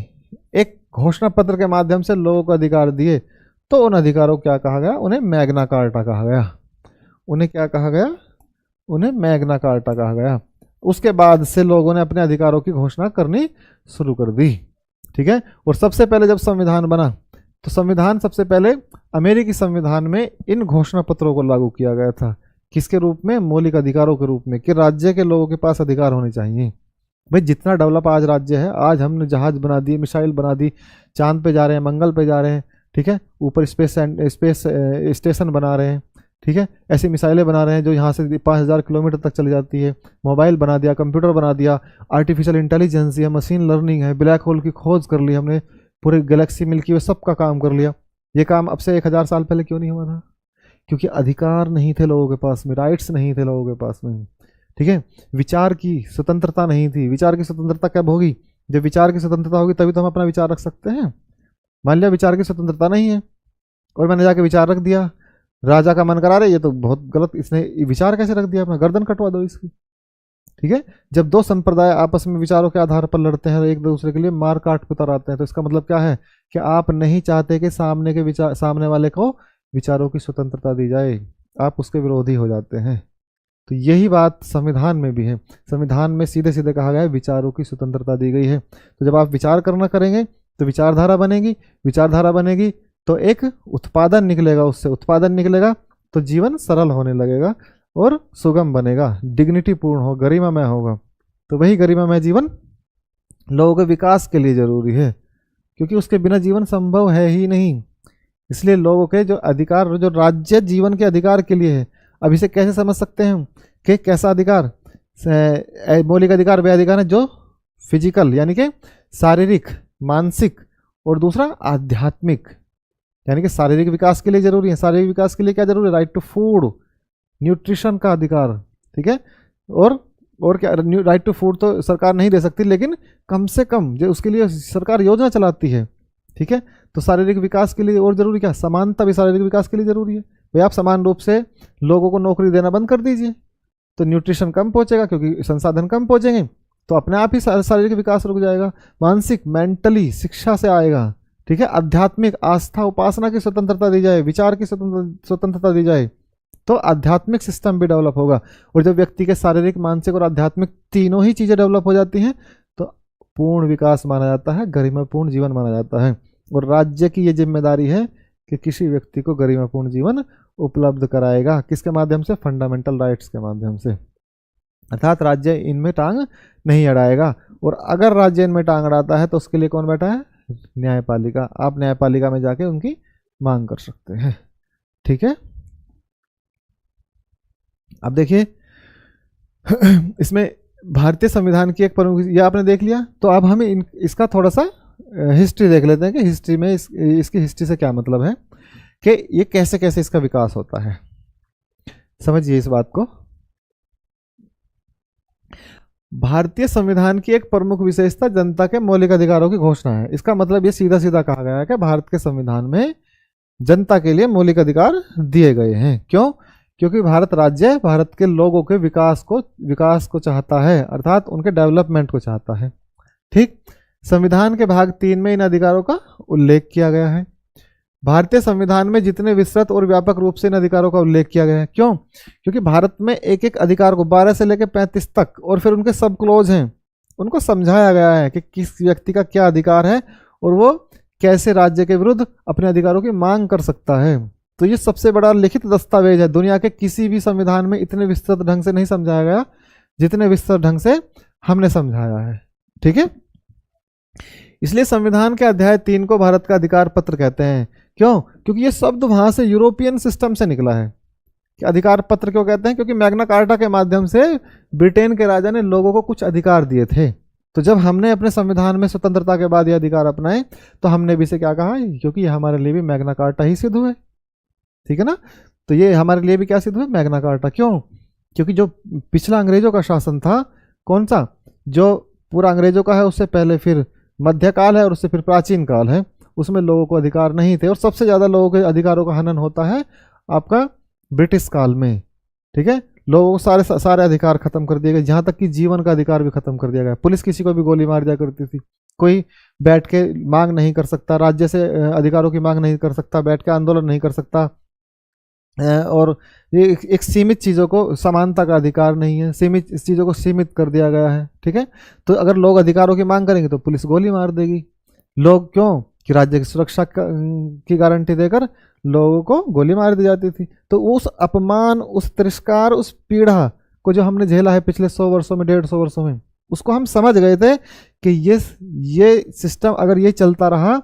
एक घोषणा पत्र के माध्यम से लोगों को अधिकार दिए तो उन अधिकारों को क्या कहा गया, उन्हें मैग्ना कार्टा कहा गया। उन्हें क्या कहा गया, उन्हें मैग्ना कार्टा कहा गया। उसके बाद से लोगों ने अपने अधिकारों की घोषणा करनी शुरू कर दी। ठीक है, और सबसे पहले जब संविधान बना तो संविधान सबसे पहले अमेरिकी संविधान में इन घोषणा पत्रों को लागू किया गया था। किसके रूप में, मौलिक अधिकारों के रूप में, कि राज्य के लोगों के पास अधिकार होने चाहिए। भाई जितना डेवलप आज राज्य है, आज हमने जहाज बना दिए, मिसाइल बना दी, चांद पे जा रहे हैं, मंगल पे जा रहे हैं, ठीक है, ऊपर स्पेस स्टेशन बना रहे हैं, ठीक है, ऐसी मिसाइलें बना रहे हैं जो यहाँ से 5000 किलोमीटर तक चली जाती है, मोबाइल बना दिया, कंप्यूटर बना दिया, आर्टिफिशियल इंटेलिजेंस है, मशीन लर्निंग है, ब्लैक होल की खोज कर ली हमने, पूरे गैलेक्सी मिल्की वे सबका काम कर लिया। ये काम अब से 1000 साल पहले क्यों नहीं हुआ था, क्योंकि अधिकार नहीं थे लोगों के पास में, राइट्स नहीं थे लोगों के पास में। ठीक है, विचार की स्वतंत्रता नहीं थी। विचार की स्वतंत्रता कब होगी, जब विचार की स्वतंत्रता होगी तभी तो हम अपना विचार रख सकते हैं। मान लिया विचार की स्वतंत्रता नहीं है और मैंने जाके विचार रख दिया, राजा का मन करा रहे, ये तो बहुत गलत, इसने विचार कैसे रख दिया, अपना गर्दन कटवा दो इसकी। ठीक है, जब दो संप्रदाय आपस में विचारों के आधार पर लड़ते हैं, एक दूसरे के लिए मार काट पे उतर हैं, तो इसका मतलब क्या है कि आप नहीं चाहते कि सामने वाले को विचारों की स्वतंत्रता दी जाए, आप उसके विरोधी हो जाते हैं। तो यही बात संविधान में भी है। संविधान में सीधे सीधे कहा गया है विचारों की स्वतंत्रता दी गई है। तो जब आप विचार करना करेंगे तो विचारधारा बनेगी, विचारधारा बनेगी तो एक उत्पादन निकलेगा, उससे उत्पादन निकलेगा तो जीवन सरल होने लगेगा और सुगम बनेगा, डिग्निटी पूर्ण हो, गरिमामय होगा। तो वही गरिमामय जीवन लोगों के विकास के लिए जरूरी है, क्योंकि उसके बिना जीवन संभव है ही नहीं। इसलिए लोगों के जो अधिकार, जो राज्य जीवन के अधिकार के लिए है, अब इसे कैसे समझ सकते हैं कि कैसा अधिकार, मौलिक अधिकार वे अधिकार है जो फिजिकल यानी कि शारीरिक, मानसिक और दूसरा आध्यात्मिक, यानी कि शारीरिक विकास के लिए जरूरी है। शारीरिक विकास के लिए क्या जरूरी है, राइट टू फूड, न्यूट्रिशन का अधिकार। ठीक है, और क्या, राइट टू फूड तो सरकार नहीं दे सकती, लेकिन कम से कम जो उसके लिए सरकार योजना चलाती है। ठीक है, तो शारीरिक विकास के लिए और जरूरी क्या, समानता भी शारीरिक विकास के लिए जरूरी है। भाई आप समान रूप से लोगों को नौकरी देना बंद कर दीजिए तो न्यूट्रिशन कम पहुंचेगा, क्योंकि संसाधन कम पहुंचेंगे तो अपने आप ही शारीरिक विकास रुक जाएगा। मानसिक, मेंटली शिक्षा से आएगा। ठीक है, आध्यात्मिक, आस्था, उपासना की स्वतंत्रता दी जाए, विचार की स्वतंत्रता दी जाए तो आध्यात्मिक सिस्टम भी डेवलप होगा। और जब व्यक्ति के शारीरिक, मानसिक और आध्यात्मिक तीनों ही चीजें डेवलप हो जाती हैं तो पूर्ण विकास माना जाता है, गरिमापूर्ण जीवन माना जाता है। और राज्य की ये जिम्मेदारी है कि किसी व्यक्ति को गरिमापूर्ण जीवन उपलब्ध कराएगा, किसके माध्यम से, फंडामेंटल राइट्स के माध्यम से। अर्थात राज्य इनमें टांग नहीं अड़ाएगा। और अगर राज्य इनमें टांग अड़ाता है तो उसके लिए कौन बैठा है, न्यायपालिका। आप न्यायपालिका में जाके उनकी मांग कर सकते हैं। ठीक है, अब देखिए इसमें भारतीय संविधान की एक प्रमुख, ये आपने देख लिया। तो अब हम इसका थोड़ा सा हिस्ट्री देख लेते हैं कि हिस्ट्री में इसकी हिस्ट्री से क्या मतलब है, कि ये कैसे कैसे इसका विकास होता है। समझिए इस बात को। भारतीय संविधान की एक प्रमुख विशेषता जनता के मौलिक अधिकारों की घोषणा है। इसका मतलब ये सीधा सीधा कहा गया है कि भारत के संविधान में जनता के लिए मौलिक अधिकार दिए गए हैं। क्यों, क्योंकि भारत राज्य भारत के लोगों के विकास को चाहता है, अर्थात उनके डेवलपमेंट को चाहता है। ठीक, संविधान के भाग 3 में इन अधिकारों का उल्लेख किया गया है। भारतीय संविधान में जितने विस्तृत और व्यापक रूप से इन अधिकारों का उल्लेख किया गया है। क्यों, क्योंकि भारत में एक एक अधिकार को 12 से लेकर 35 तक और फिर उनके सब क्लोज हैं, उनको समझाया गया है कि किस व्यक्ति का क्या अधिकार है और वो कैसे राज्य के विरुद्ध अपने अधिकारों की मांग कर सकता है। तो ये सबसे बड़ा लिखित दस्तावेज है, दुनिया के किसी भी संविधान में इतने विस्तृत ढंग से नहीं समझाया गया जितने विस्तृत ढंग से हमने समझाया है। ठीक है, इसलिए संविधान के अध्याय 3 को भारत का अधिकार पत्र कहते हैं। क्यों? क्योंकि ये शब्द वहां से यूरोपियन सिस्टम से निकला है। कि अधिकार पत्र क्यों कहते हैं? क्योंकि मैग्ना कार्टा के माध्यम से ब्रिटेन के राजा ने लोगों को कुछ अधिकार दिए थे। तो जब हमने अपने संविधान में स्वतंत्रता के बाद ये अधिकार अपनाए तो हमने भी इसे क्या कहा? क्योंकि ये हमारे लिए भी मैग्ना कार्टा ही सिद्ध हुए। ठीक है ना? तो ये हमारे लिए भी क्या सिद्ध हुए? Magna carta. क्यों? क्योंकि जो पिछला अंग्रेजों का शासन था, कौन सा? जो पूरा अंग्रेजों का है, उससे पहले फिर मध्यकाल है और उससे फिर प्राचीन काल है, उसमें लोगों को अधिकार नहीं थे। और सबसे ज़्यादा लोगों के अधिकारों का हनन होता है आपका ब्रिटिश काल में। ठीक है, लोगों को सारे अधिकार खत्म कर दिए गए, जहाँ तक कि जीवन का अधिकार भी खत्म कर दिया गया। पुलिस किसी को भी गोली मार दिया करती थी, कोई बैठ के मांग नहीं कर सकता, राज्य से अधिकारों की मांग नहीं कर सकता, बैठ के आंदोलन नहीं कर सकता। और ये एक सीमित चीज़ों को, समानता का अधिकार नहीं है, सीमित चीज़ों को सीमित कर दिया गया है। ठीक है, तो अगर लोग अधिकारों की मांग करेंगे तो पुलिस गोली मार देगी। लोग क्यों? कि राज्य की सुरक्षा की गारंटी देकर लोगों को गोली मार दी जाती थी। तो उस अपमान, उस तिरस्कार, उस पीड़ा को जो हमने झेला है पिछले 100 वर्षों में, 150 वर्षों में, उसको हम समझ गए थे कि ये सिस्टम अगर ये चलता रहा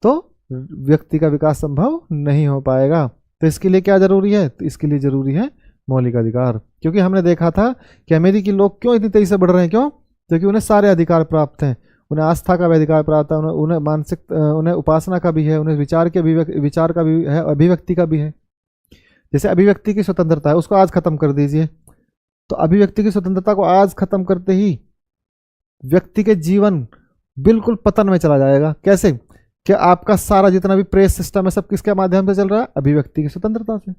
तो व्यक्ति का विकास संभव नहीं हो पाएगा। तो इसके लिए क्या जरूरी है? तो इसके लिए जरूरी है मौलिक अधिकार। क्योंकि हमने देखा था कि अमेरिकी लोग क्यों इतनी तेजी से बढ़ रहे हैं। क्यों? क्योंकि उन्हें सारे अधिकार प्राप्त हैं। उन्हें आस्था का भी अधिकार प्राप्त है, उन्हें मानसिक, उन्हें उपासना का भी है, उन्हें विचार का भी है, अभिव्यक्ति का भी है। जैसे अभिव्यक्ति की स्वतंत्रता है, उसको आज खत्म कर दीजिए। तो अभिव्यक्ति की स्वतंत्रता को आज खत्म करते ही व्यक्ति के जीवन बिल्कुल पतन में चला जाएगा। कैसे? कि आपका सारा जितना भी प्रेस सिस्टम है सब किसके माध्यम से चल रहा है? अभिव्यक्ति की स्वतंत्रता से।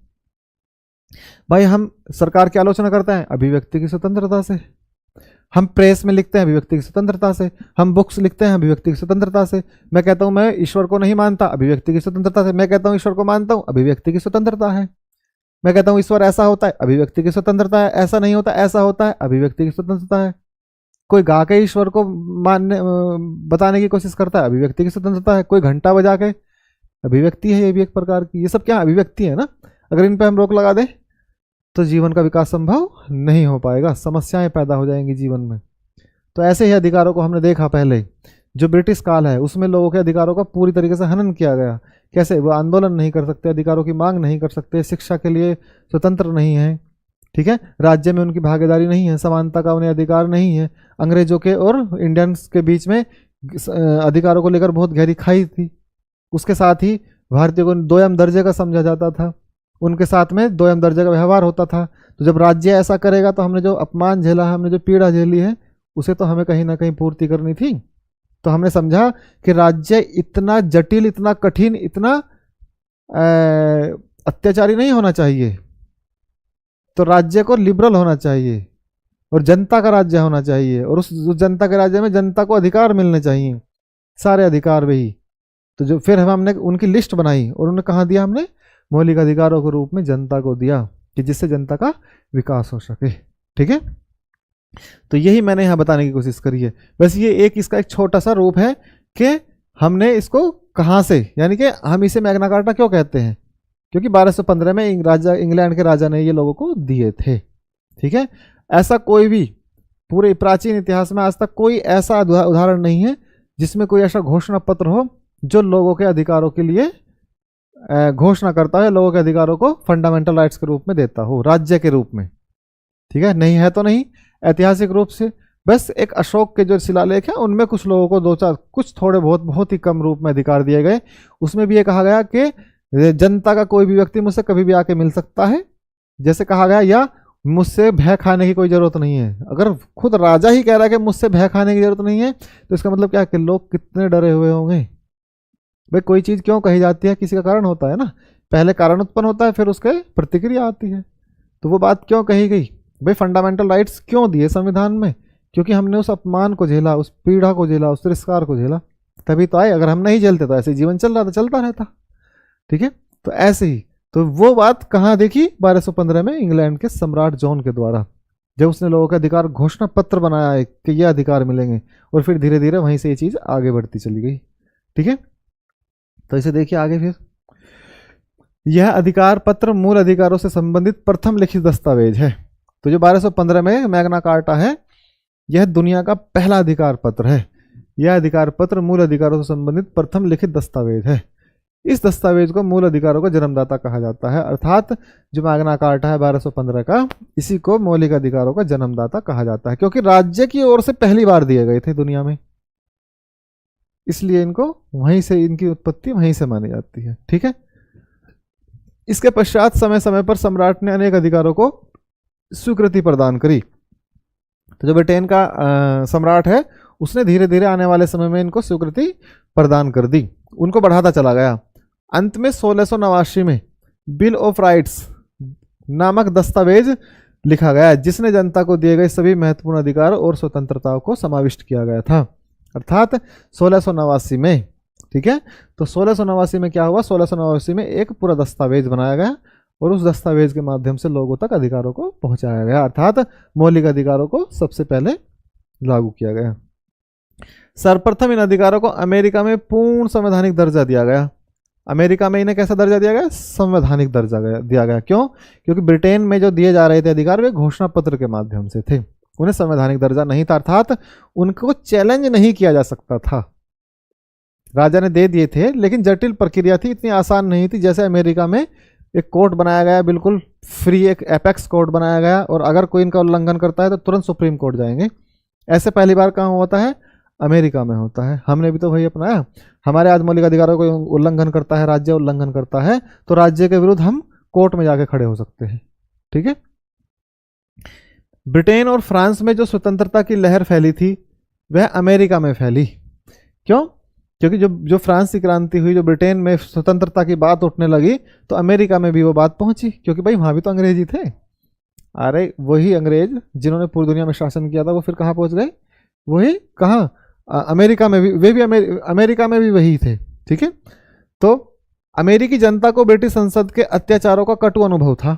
भाई हम सरकार की आलोचना करते हैं अभिव्यक्ति की स्वतंत्रता से, हम प्रेस में लिखते हैं अभिव्यक्ति की स्वतंत्रता से, हम बुक्स लिखते हैं अभिव्यक्ति की स्वतंत्रता से। मैं कहता हूं मैं ईश्वर को नहीं मानता, अभिव्यक्ति की स्वतंत्रता से। मैं कहता हूं ईश्वर को मानता हूं, अभिव्यक्ति की स्वतंत्रता है। मैं कहता हूं ईश्वर ऐसा होता है, अभिव्यक्ति की स्वतंत्रता है। ऐसा नहीं होता, ऐसा होता है, अभिव्यक्ति की स्वतंत्रता है। कोई गा के ईश्वर को मानने बताने की कोशिश करता है, अभिव्यक्ति की स्वतंत्रता है। कोई घंटा बजा के, अभिव्यक्ति है ये भी एक प्रकार की। ये सब क्या अभिव्यक्ति है ना। अगर इन पे हम रोक लगा दें तो जीवन का विकास संभव नहीं हो पाएगा, समस्याएं पैदा हो जाएंगी जीवन में। तो ऐसे ही अधिकारों को हमने देखा पहले, जो ब्रिटिश काल है उसमें लोगों के अधिकारों का पूरी तरीके से हनन किया गया। कैसे? वो आंदोलन नहीं कर सकते, अधिकारों की मांग नहीं कर सकते, शिक्षा के लिए स्वतंत्र नहीं है। ठीक है, राज्य में उनकी भागीदारी नहीं है, समानता का उन्हें अधिकार नहीं है। अंग्रेजों के और इंडियंस के बीच में अधिकारों को लेकर बहुत गहरी खाई थी। उसके साथ ही भारतीयों को दोयम दर्जे का समझा जाता था, उनके साथ में दोयम दर्जे का व्यवहार होता था। तो जब राज्य ऐसा करेगा तो हमने जो अपमान झेला, हमने जो पीड़ा झेली है, उसे तो हमें कहीं ना कहीं पूर्ति करनी थी। तो हमने समझा कि राज्य इतना जटिल, इतना कठिन, इतना अत्याचारी नहीं होना चाहिए। तो राज्य को लिबरल होना चाहिए और जनता का राज्य होना चाहिए, और उस जनता के राज्य में जनता को अधिकार मिलने चाहिए, सारे अधिकार वही। तो जो फिर हमने उनकी लिस्ट बनाई और उन्हें कहाँ दिया? हमने मौलिक अधिकारों के रूप में जनता को दिया, कि जिससे जनता का विकास हो सके। ठीक है, तो यही मैंने यहाँ बताने की कोशिश करी है। बस ये इसका एक छोटा सा रूप है कि हमने इसको कहाँ से, यानी कि हम इसे मैग्ना कार्टा क्यों कहते हैं? क्योंकि 1215 में इंग्लैंड के राजा ने ये लोगों को दिए थे। ठीक है, ऐसा कोई भी पूरे प्राचीन इतिहास में आज तक कोई ऐसा उदाहरण नहीं है जिसमें कोई ऐसा घोषणा पत्र हो जो लोगों के अधिकारों के लिए घोषणा करता है, लोगों के अधिकारों को फंडामेंटल राइट्स के रूप में देता हो, राज्य के रूप में। ठीक है, नहीं है तो नहीं, ऐतिहासिक रूप से बस एक अशोक के जो शिलालेख है उनमें कुछ लोगों को 2-4 कुछ थोड़े बहुत ही कम रूप में अधिकार दिए गए। उसमें भी ये कहा गया कि जनता का कोई भी व्यक्ति मुझसे कभी भी आके मिल सकता है, जैसे कहा गया, या मुझसे भय खाने की कोई जरूरत नहीं है। अगर खुद राजा ही कह रहा है कि मुझसे भय खाने की जरूरत नहीं है, तो इसका मतलब क्या है कि लोग कितने डरे हुए होंगे। भाई कोई चीज़ क्यों कही जाती है, किसी का कारण होता है ना, पहले कारण उत्पन्न होता है फिर उसके प्रतिक्रिया आती है। तो वो बात क्यों कही गई? भाई फंडामेंटल राइट्स क्यों दिए संविधान में? क्योंकि हमने उस अपमान को झेला, उस पीड़ा को झेला, उस तिरस्कार को झेला, तभी तो आए। अगर हम नहीं झेलते तो ऐसे जीवन चलता रहता। ठीक है, तो ऐसे ही, तो वो बात कहाँ देखी? 1215 में इंग्लैंड के सम्राट जॉन के द्वारा। जब उसने लोगों का अधिकार घोषणा पत्र बनाया है कि ये अधिकार मिलेंगे, और फिर धीरे धीरे वहीं से ये चीज़ आगे बढ़ती चली गई। ठीक है, तो इसे देखिए आगे फिर। यह अधिकार पत्र मूल अधिकारों से संबंधित प्रथम लिखित दस्तावेज है। तो जो 1215 में मैग्ना कार्टा है, यह दुनिया का पहला अधिकार पत्र है। यह अधिकार पत्र मूल अधिकारों से संबंधित प्रथम लिखित दस्तावेज है। इस दस्तावेज को मूल अधिकारों का जन्मदाता कहा जाता है, अर्थात जो मैग्ना कार्टा है 1215 का, इसी को मौलिक अधिकारों का जन्मदाता कहा जाता है, क्योंकि राज्य की ओर से पहली बार दिए गए थे दुनिया में, इसलिए इनको वहीं से, इनकी उत्पत्ति वहीं से मानी जाती है। ठीक है, इसके पश्चात समय समय पर सम्राट ने अनेक अधिकारों को स्वीकृति प्रदान करी। तो जो ब्रिटेन का सम्राट है, उसने धीरे धीरे आने वाले समय में इनको स्वीकृति प्रदान कर दी, उनको बढ़ाता चला गया। अंत में 1689 में बिल ऑफ राइट्स नामक दस्तावेज लिखा गया, जिसने जनता को दिए गए सभी महत्वपूर्ण अधिकार और स्वतंत्रताओं को समाविष्ट किया गया था, अर्थात 1689 में। ठीक है, तो 1689 में क्या हुआ, 1689 में एक पूरा दस्तावेज बनाया गया और उस दस्तावेज के माध्यम से लोगों तक अधिकारों को पहुंचाया गया, अर्थात मौलिक अधिकारों को सबसे पहले लागू किया गया। सर्वप्रथम इन अधिकारों को अमेरिका में पूर्ण संवैधानिक दर्जा दिया गया। अमेरिका में इन्हें कैसा दर्जा दिया गया, संवैधानिक दर्जा दिया गया। क्यों, क्योंकि ब्रिटेन में जो दिए जा रहे थे अधिकार वे घोषणा पत्र के माध्यम से थे, उन्हें संवैधानिक दर्जा नहीं था, अर्थात उनको चैलेंज नहीं किया जा सकता था। राजा ने दे दिए थे, लेकिन जटिल प्रक्रिया थी, इतनी आसान नहीं थी। जैसे अमेरिका में एक कोर्ट बनाया गया, बिल्कुल फ्री, एक एपेक्स कोर्ट बनाया गया, और अगर कोई इनका उल्लंघन करता है तो तुरंत सुप्रीम कोर्ट जाएंगे। ऐसे पहली बार कहाँ होता है, अमेरिका में होता है। हमने भी तो वही अपनाया। हमारे आज मौलिक अधिकारों को उल्लंघन करता है, राज्य उल्लंघन करता है, तो राज्य के विरुद्ध हम कोर्ट में जाके खड़े हो सकते हैं। ठीक है, ब्रिटेन और फ्रांस में जो स्वतंत्रता की लहर फैली थी वह अमेरिका में फैली। क्यों, क्योंकि जो फ्रांस की क्रांति हुई, जो ब्रिटेन में स्वतंत्रता की बात उठने लगी, तो अमेरिका में भी वो बात पहुंची, क्योंकि भाई वहां भी तो अंग्रेज ही थे। अरे वही अंग्रेज जिन्होंने पूरी दुनिया में शासन किया था, वो फिर कहाँ पहुंच गए, वही कहाँ, अमेरिका में भी, वे भी अमेरिका में भी वही थे। ठीक है, तो अमेरिकी जनता को ब्रिटिश संसद के अत्याचारों का कटु अनुभव था।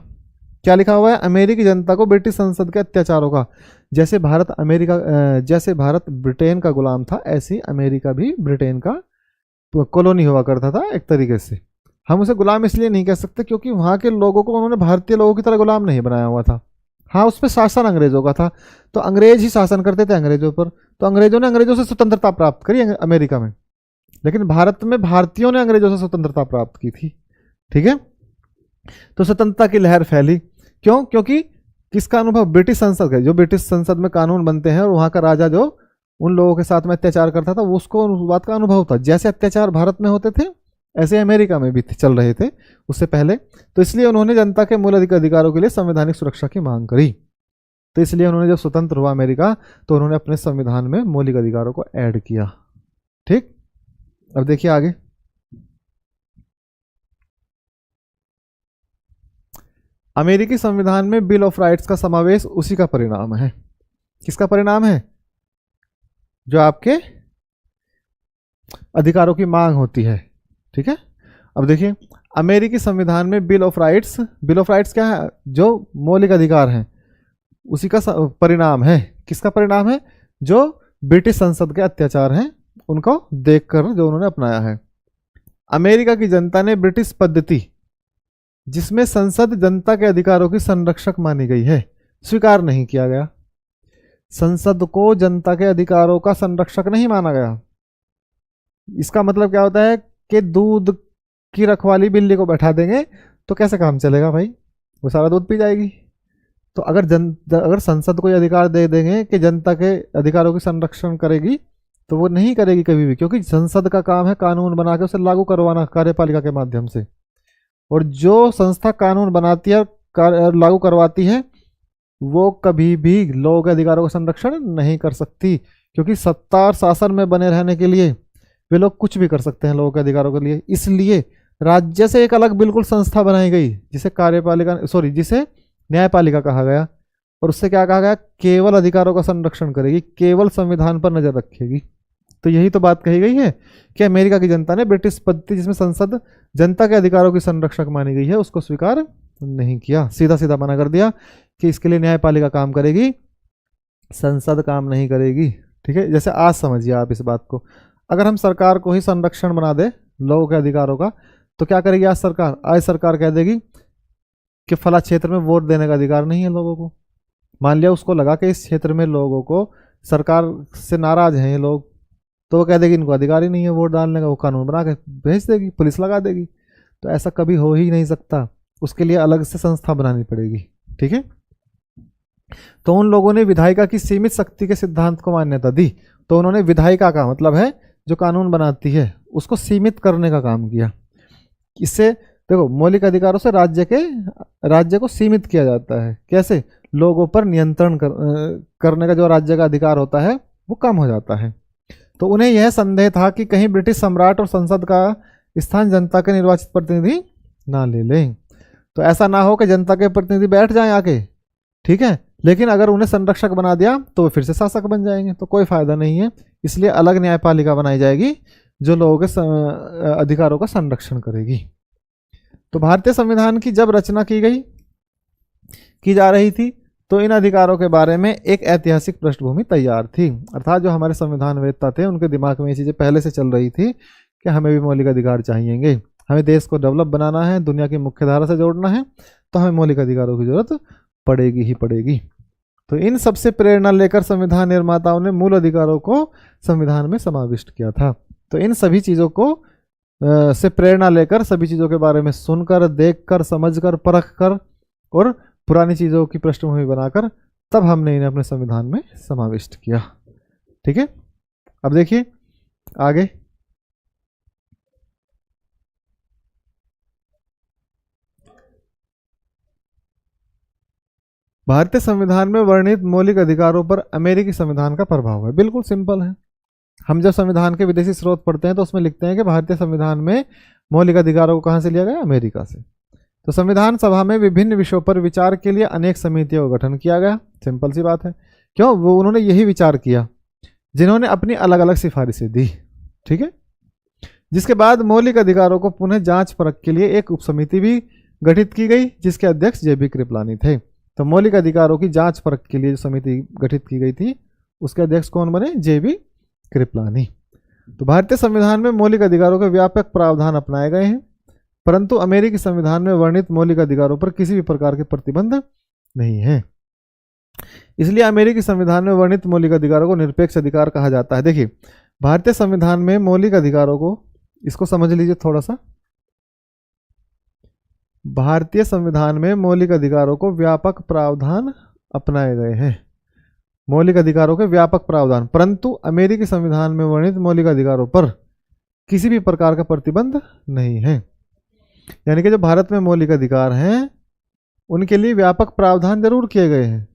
क्या लिखा हुआ है, अमेरिकी जनता को ब्रिटिश संसद के अत्याचारों का, जैसे भारत ब्रिटेन का गुलाम था, ऐसे अमेरिका भी ब्रिटेन का कॉलोनी हुआ करता था एक तरीके से। हम उसे गुलाम इसलिए नहीं कह सकते क्योंकि वहाँ के लोगों को उन्होंने भारतीय लोगों की तरह गुलाम नहीं बनाया हुआ था। हाँ, उस पर शासन अंग्रेजों का था, तो अंग्रेज ही शासन करते थे अंग्रेजों पर, तो अंग्रेजों ने अंग्रेजों से स्वतंत्रता प्राप्त करी अमेरिका में, लेकिन भारत में भारतीयों ने अंग्रेजों से स्वतंत्रता प्राप्त की थी। ठीक है, तो स्वतंत्रता की लहर फैली। क्यों, क्योंकि किसका अनुभव, ब्रिटिश संसद का, जो ब्रिटिश संसद में कानून बनते हैं और वहाँ का राजा जो उन लोगों के साथ में अत्याचार करता था, वो उसको उस बात का अनुभव था। जैसे अत्याचार भारत में होते थे, ऐसे अमेरिका में भी चल रहे थे उससे पहले, तो इसलिए उन्होंने जनता के मूल अधिकारों के लिए संवैधानिक सुरक्षा की मांग करी। तो इसलिए उन्होंने जब स्वतंत्र हुआ अमेरिका, तो उन्होंने अपने संविधान में मौलिक अधिकारों को ऐड किया। ठीक, अब देखिए आगे। अमेरिकी संविधान में बिल ऑफ राइट्स का समावेश उसी का परिणाम है। किसका परिणाम है, जो आपके अधिकारों की मांग होती है। ठीक है, अब देखिए अमेरिकी संविधान में बिल ऑफ राइट्स क्या है, जो मौलिक अधिकार हैं उसी का परिणाम है। किसका परिणाम है, जो ब्रिटिश संसद के अत्याचार हैं उनको देखकर जो उन्होंने अपनाया है। अमेरिका की जनता ने ब्रिटिश पद्धति, जिसमें संसद जनता के अधिकारों की संरक्षक मानी गई है, स्वीकार नहीं किया गया। संसद को जनता के अधिकारों का संरक्षक नहीं माना गया। इसका मतलब क्या होता है कि दूध की रखवाली बिल्ली को बैठा देंगे तो कैसे काम चलेगा भाई, वो सारा दूध पी जाएगी। तो अगर संसद को ये अधिकार दे देंगे कि जनता के अधिकारों की संरक्षण करेगी, तो वो नहीं करेगी कभी भी, क्योंकि संसद का काम है कानून बना के उसे लागू करवाना कार्यपालिका के माध्यम से। और जो संस्था कानून बनाती है और लागू करवाती है, वो कभी भी लोगों के अधिकारों का संरक्षण नहीं कर सकती, क्योंकि सत्ता और शासन में बने रहने के लिए वे लोग कुछ भी कर सकते हैं लोगों के अधिकारों के लिए। इसलिए राज्य से एक अलग बिल्कुल संस्था बनाई गई, जिसे न्यायपालिका कहा गया, और उससे क्या कहा गया, केवल अधिकारों का संरक्षण करेगी, केवल संविधान पर नजर रखेगी। तो यही तो बात कही गई है कि अमेरिका की जनता ने ब्रिटिश पद्धति, जिसमें संसद जनता के अधिकारों की संरक्षक मानी गई है, उसको स्वीकार नहीं किया, सीधा सीधा मना कर दिया कि इसके लिए न्यायपालिका काम करेगी, संसद काम नहीं करेगी। ठीक है, जैसे आज समझिए आप इस बात को, अगर हम सरकार को ही संरक्षण बना दे लोगों के अधिकारों का, तो क्या करेगी आज सरकार? आज सरकार कह देगी कि फला क्षेत्र में वोट देने का अधिकार नहीं है लोगों को। मान लिया उसको लगा कि इस क्षेत्र में लोगों को सरकार से नाराज हैं ये लोग, तो वो कह देगी इनको अधिकार ही नहीं है वोट डालने का, वो कानून बना के भेज देगी, पुलिस लगा देगी। तो ऐसा कभी हो ही नहीं सकता, उसके लिए अलग से संस्था बनानी पड़ेगी। ठीक है, तो उन लोगों ने विधायिका की सीमित शक्ति के सिद्धांत को मान्यता दी। तो उन्होंने विधायिका का मतलब है जो कानून बनाती है उसको सीमित करने का काम किया। इससे देखो मौलिक अधिकारों से राज्य को सीमित किया जाता है। कैसे? लोगों पर नियंत्रण करने का जो राज्य का अधिकार होता है वो कम हो जाता है। तो उन्हें यह संदेह था कि कहीं ब्रिटिश सम्राट और संसद का स्थान जनता के निर्वाचित प्रतिनिधि ना ले लें। तो ऐसा ना हो कि जनता के प्रतिनिधि बैठ जाएं आके, ठीक है, लेकिन अगर उन्हें संरक्षक बना दिया तो वो फिर से शासक बन जाएंगे, तो कोई फायदा नहीं है। इसलिए अलग न्यायपालिका बनाई जाएगी जो लोगों के अधिकारों का संरक्षण करेगी। तो भारतीय संविधान की जब रचना की जा रही थी तो इन अधिकारों के बारे में एक ऐतिहासिक पृष्ठभूमि तैयार थी। अर्थात जो हमारे संविधान वेत्ता थे उनके दिमाग में ये चीज़ें पहले से चल रही थी कि हमें भी मौलिक अधिकार चाहिएंगे, हमें देश को डेवलप बनाना है, दुनिया की मुख्य धारा से जोड़ना है, तो हमें मौलिक अधिकारों की जरूरत पड़ेगी ही पड़ेगी। तो इन सबसे प्रेरणा लेकर संविधान निर्माताओं ने मूल अधिकारों को संविधान में समाविष्ट किया था। तो इन सभी चीज़ों को से प्रेरणा लेकर, सभी चीज़ों के बारे में सुनकर, देखकर, समझकर, परखकर और पुरानी चीज़ों की पृष्ठभूमि बनाकर तब हमने इन्हें अपने संविधान में समाविष्ट किया। ठीक है, अब देखिए आगे। भारतीय संविधान में वर्णित मौलिक अधिकारों पर अमेरिकी संविधान का प्रभाव है। बिल्कुल सिंपल है। हम जब संविधान के विदेशी स्रोत पढ़ते हैं तो उसमें लिखते हैं कि भारतीय संविधान में मौलिक अधिकारों को कहां से लिया गया? अमेरिका से। तो संविधान सभा में विभिन्न विषयों पर विचार के लिए अनेक समितियों का गठन किया गया। सिंपल सी बात है, क्यों? वो उन्होंने यही विचार किया जिन्होंने अपनी अलग अलग सिफारिशें दी। ठीक है, जिसके बाद मौलिक अधिकारों को पुनः जांच परख के लिए एक उपसमिति भी गठित की गई जिसके अध्यक्ष JB कृपलानी थे। तो मौलिक अधिकारों की जांच परख के लिए जो समिति गठित की गई थी उसके अध्यक्ष कौन बने? JB कृपलानी। तो भारतीय संविधान में मौलिक अधिकारों के व्यापक प्रावधान अपनाए गए हैं, परंतु अमेरिकी संविधान में वर्णित मौलिक अधिकारों पर किसी भी प्रकार के प्रतिबंध नहीं है। इसलिए अमेरिकी संविधान में वर्णित मौलिक अधिकारों को निरपेक्ष अधिकार कहा जाता है। देखिए भारतीय संविधान में मौलिक अधिकारों को, इसको समझ लीजिए थोड़ा सा, भारतीय संविधान में मौलिक अधिकारों को व्यापक प्रावधान अपनाए गए हैं, मौलिक अधिकारों के व्यापक प्रावधान, परंतु अमेरिकी संविधान में वर्णित मौलिक अधिकारों पर किसी भी प्रकार का प्रतिबंध नहीं है। यानी कि जो भारत में मौलिक अधिकार हैं उनके लिए व्यापक प्रावधान जरूर किए गए हैं,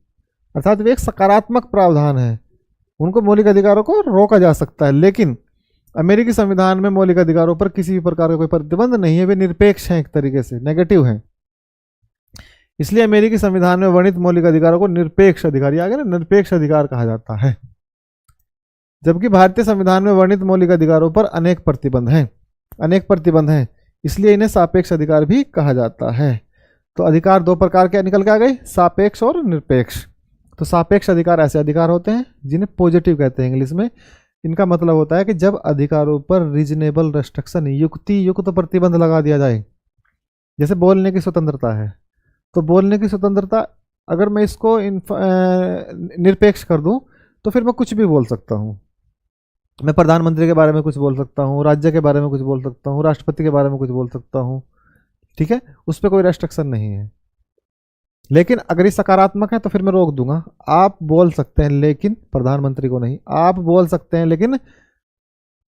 अर्थात वे एक सकारात्मक प्रावधान है, उनको मौलिक अधिकारों को रोका जा सकता है। लेकिन अमेरिकी संविधान में मौलिक अधिकारों पर किसी भी प्रकार का कोई प्रतिबंध नहीं है, वे निरपेक्ष हैं, एक तरीके से नेगेटिव हैं। इसलिए अमेरिकी संविधान में वर्णित मौलिक अधिकारों को निरपेक्ष अधिकार, आ गया ना, निरपेक्ष अधिकार कहा जाता है। जबकि भारतीय संविधान में वर्णित मौलिक अधिकारों पर अनेक प्रतिबंध हैं, इसलिए इन्हें सापेक्ष अधिकार भी कहा जाता है। तो अधिकार दो प्रकार के निकल के आ गए, सापेक्ष और निरपेक्ष। तो सापेक्ष अधिकार ऐसे अधिकार होते हैं जिन्हें पॉजिटिव कहते हैं इंग्लिश में। इनका मतलब होता है कि जब अधिकारों पर रीजनेबल रेस्ट्रिक्शन, युक्ति युक्त प्रतिबंध लगा दिया जाए। जैसे बोलने की स्वतंत्रता है, तो बोलने की स्वतंत्रता अगर मैं इसको निरपेक्ष कर दूं तो फिर मैं कुछ भी बोल सकता हूं। मैं प्रधानमंत्री के बारे में कुछ बोल सकता हूं, राज्य के बारे में कुछ बोल सकता हूं, राष्ट्रपति के बारे में कुछ बोल सकता हूं, ठीक है, उस पर कोई रेस्ट्रिक्शन नहीं है। लेकिन अगर ये सकारात्मक है तो फिर मैं रोक दूंगा, आप बोल सकते हैं लेकिन प्रधानमंत्री को नहीं, आप बोल सकते हैं लेकिन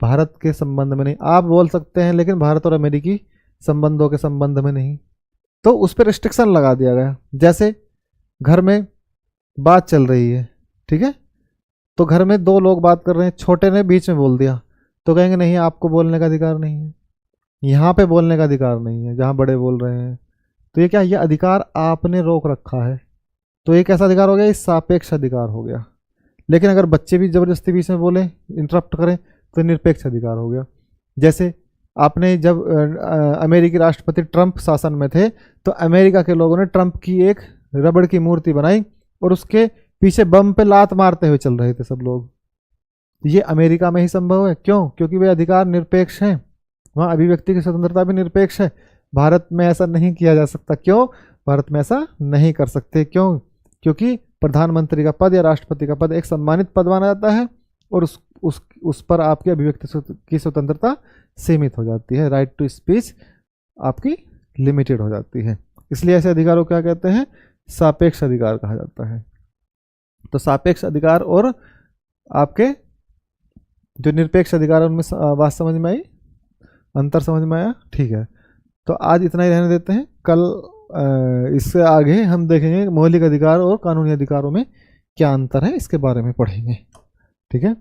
भारत के संबंध में नहीं, आप बोल सकते हैं लेकिन भारत और अमेरिकी संबंधों के संबंध में नहीं। तो उस पर रिस्ट्रिक्शन लगा दिया गया। जैसे घर में बात चल रही है, ठीक है, तो घर में दो लोग बात कर रहे हैं, छोटे ने बीच में बोल दिया तो कहेंगे नहीं आपको बोलने का अधिकार नहीं है, यहाँ पे बोलने का अधिकार नहीं है जहाँ बड़े बोल रहे हैं। तो ये क्या, ये अधिकार आपने रोक रखा है, तो एक ऐसा अधिकार हो गया, ये सापेक्ष अधिकार हो गया। लेकिन अगर बच्चे भी जबरदस्ती बीच में बोले, इंटरप्ट करें, तो निरपेक्ष अधिकार हो गया। जैसे आपने जब अमेरिकी राष्ट्रपति ट्रंप शासन में थे तो अमेरिका के लोगों ने ट्रंप की एक रबड़ की मूर्ति बनाई और उसके पीछे बम पे लात मारते हुए चल रहे थे सब लोग। ये अमेरिका में ही संभव है। क्यों? क्योंकि वे अधिकार निरपेक्ष हैं, वहाँ अभिव्यक्ति की स्वतंत्रता भी निरपेक्ष है। भारत में ऐसा नहीं किया जा सकता। क्यों? भारत में ऐसा नहीं कर सकते। क्यों? क्योंकि प्रधानमंत्री का पद या राष्ट्रपति का पद एक सम्मानित पद माना जाता है और उस पर आपकी अभिव्यक्ति की स्वतंत्रता सीमित हो जाती है। राइट टू स्पीच आपकी लिमिटेड हो जाती है। इसलिए ऐसे अधिकारों को क्या कहते हैं? सापेक्ष अधिकार कहा जाता है। तो सापेक्ष अधिकार और आपके जो निरपेक्ष अधिकार है उनमें बात समझ में आई, अंतर समझ में आया? ठीक है, तो आज इतना ही रहने देते हैं। कल इससे आगे हम देखेंगे मौलिक अधिकार और कानूनी अधिकारों में क्या अंतर है, इसके बारे में पढ़ेंगे। ठीक है,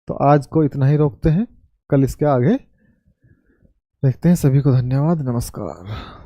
तो आज को इतना ही रोकते हैं, कल इसके आगे देखते हैं। सभी को धन्यवाद, नमस्कार।